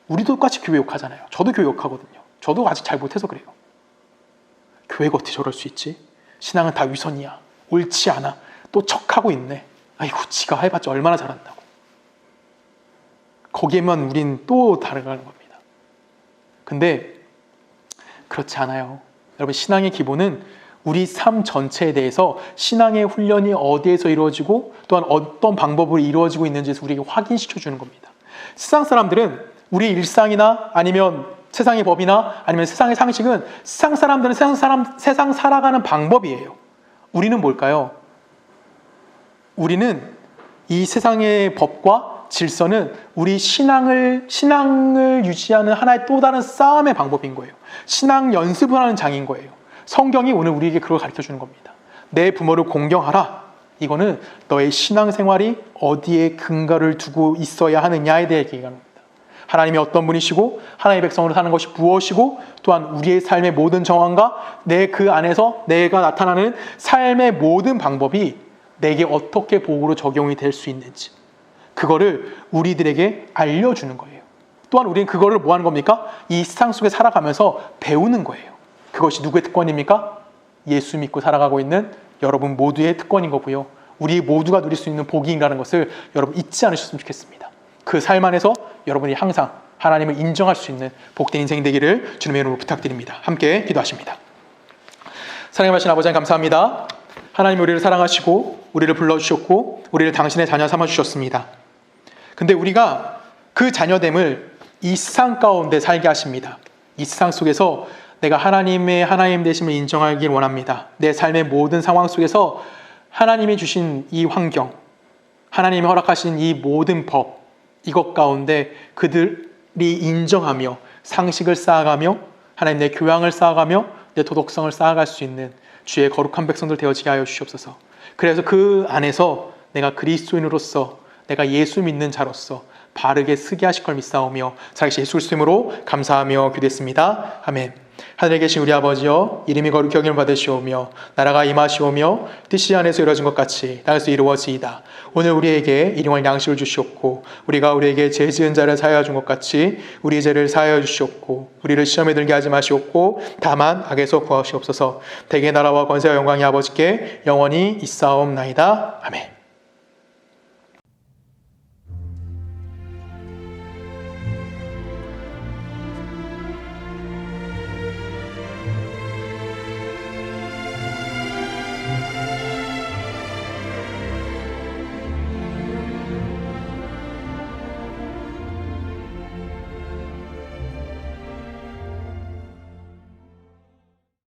우리도 똑같이 교회 욕하잖아요. 저도 교회 욕하거든요. 저도 아직 잘 못해서 그래요. 교회가 어떻게 저럴 수 있지? 신앙은 다 위선이야. 옳지 않아. 또 척하고 있네. 아이고, 지가 해봤자 얼마나 잘한다고. 거기에만 우린 또 다르가는 겁니다. 근데 그렇지 않아요. 여러분, 신앙의 기본은 우리 삶 전체에 대해서 신앙의 훈련이 어디에서 이루어지고 또한 어떤 방법으로 이루어지고 있는지에서 우리에게 확인시켜 주는 겁니다. 세상 사람들은 우리 일상이나 아니면 세상의 법이나 아니면 세상의 상식은 세상 사람들은 세상 살아가는 방법이에요. 우리는 뭘까요? 우리는 이 세상의 법과 질서는 우리 신앙을 유지하는 하나의 또 다른 싸움의 방법인 거예요. 신앙 연습을 하는 장인 거예요. 성경이 오늘 우리에게 그걸 가르쳐 주는 겁니다. 내 부모를 공경하라. 이거는 너의 신앙생활이 어디에 근거를 두고 있어야 하느냐에 대해 얘기하는 겁니다. 하나님이 어떤 분이시고 하나님의 백성으로 사는 것이 무엇이고 또한 우리의 삶의 모든 정황과 내 그 안에서 내가 나타나는 삶의 모든 방법이 내게 어떻게 복으로 적용이 될 수 있는지 그거를 우리들에게 알려주는 거예요. 또한 우리는 그거를 뭐 하는 겁니까? 이 세상 속에 살아가면서 배우는 거예요. 그것이 누구의 특권입니까? 예수 믿고 살아가고 있는 여러분 모두의 특권인 거고요. 우리 모두가 누릴 수 있는 복이라는 것을 여러분 잊지 않으셨으면 좋겠습니다. 그 삶 안에서 여러분이 항상 하나님을 인정할 수 있는 복된 인생 되기를 주님의 이름으로 부탁드립니다. 함께 기도하십니다. 사랑의 하신 아버지 하나님 감사합니다. 하나님 우리를 사랑하시고 우리를 불러주셨고 우리를 당신의 자녀 삼아주셨습니다. 근데 우리가 그 자녀됨을 이 세상 가운데 살게 하십니다. 이 세상 속에서 내가 하나님의 하나님 되심을 인정하길 원합니다. 내 삶의 모든 상황 속에서 하나님이 주신 이 환경, 하나님이 허락하신 이 모든 법, 이것 가운데 그들이 인정하며 상식을 쌓아가며 하나님 내 교양을 쌓아가며 내 도덕성을 쌓아갈 수 있는 주의 거룩한 백성들 되어지게 하여 주시옵소서. 그래서 그 안에서 내가 그리스도인으로서 내가 예수 믿는 자로서 바르게 쓰게 하실 걸 믿사오며 살아계신 예수 그리스도 이름으로 감사하며 기도했습니다. 아멘. 하늘에 계신 우리 아버지여, 이름이 거룩히 여김을 받으시오며 나라가 임하시오며 뜻이 안에서 이루어진 것 같이 땅에서 이루어지이다. 오늘 우리에게 일용할 양식을 주시옵고 우리가 우리에게 죄 지은 자를 사하여 준 것 같이 우리 죄를 사하여 주시옵고 우리를 시험에 들게 하지 마시옵고 다만 악에서 구하시옵소서. 대개 나라와 권세와 영광이 아버지께 영원히 있사옵나이다. 아멘.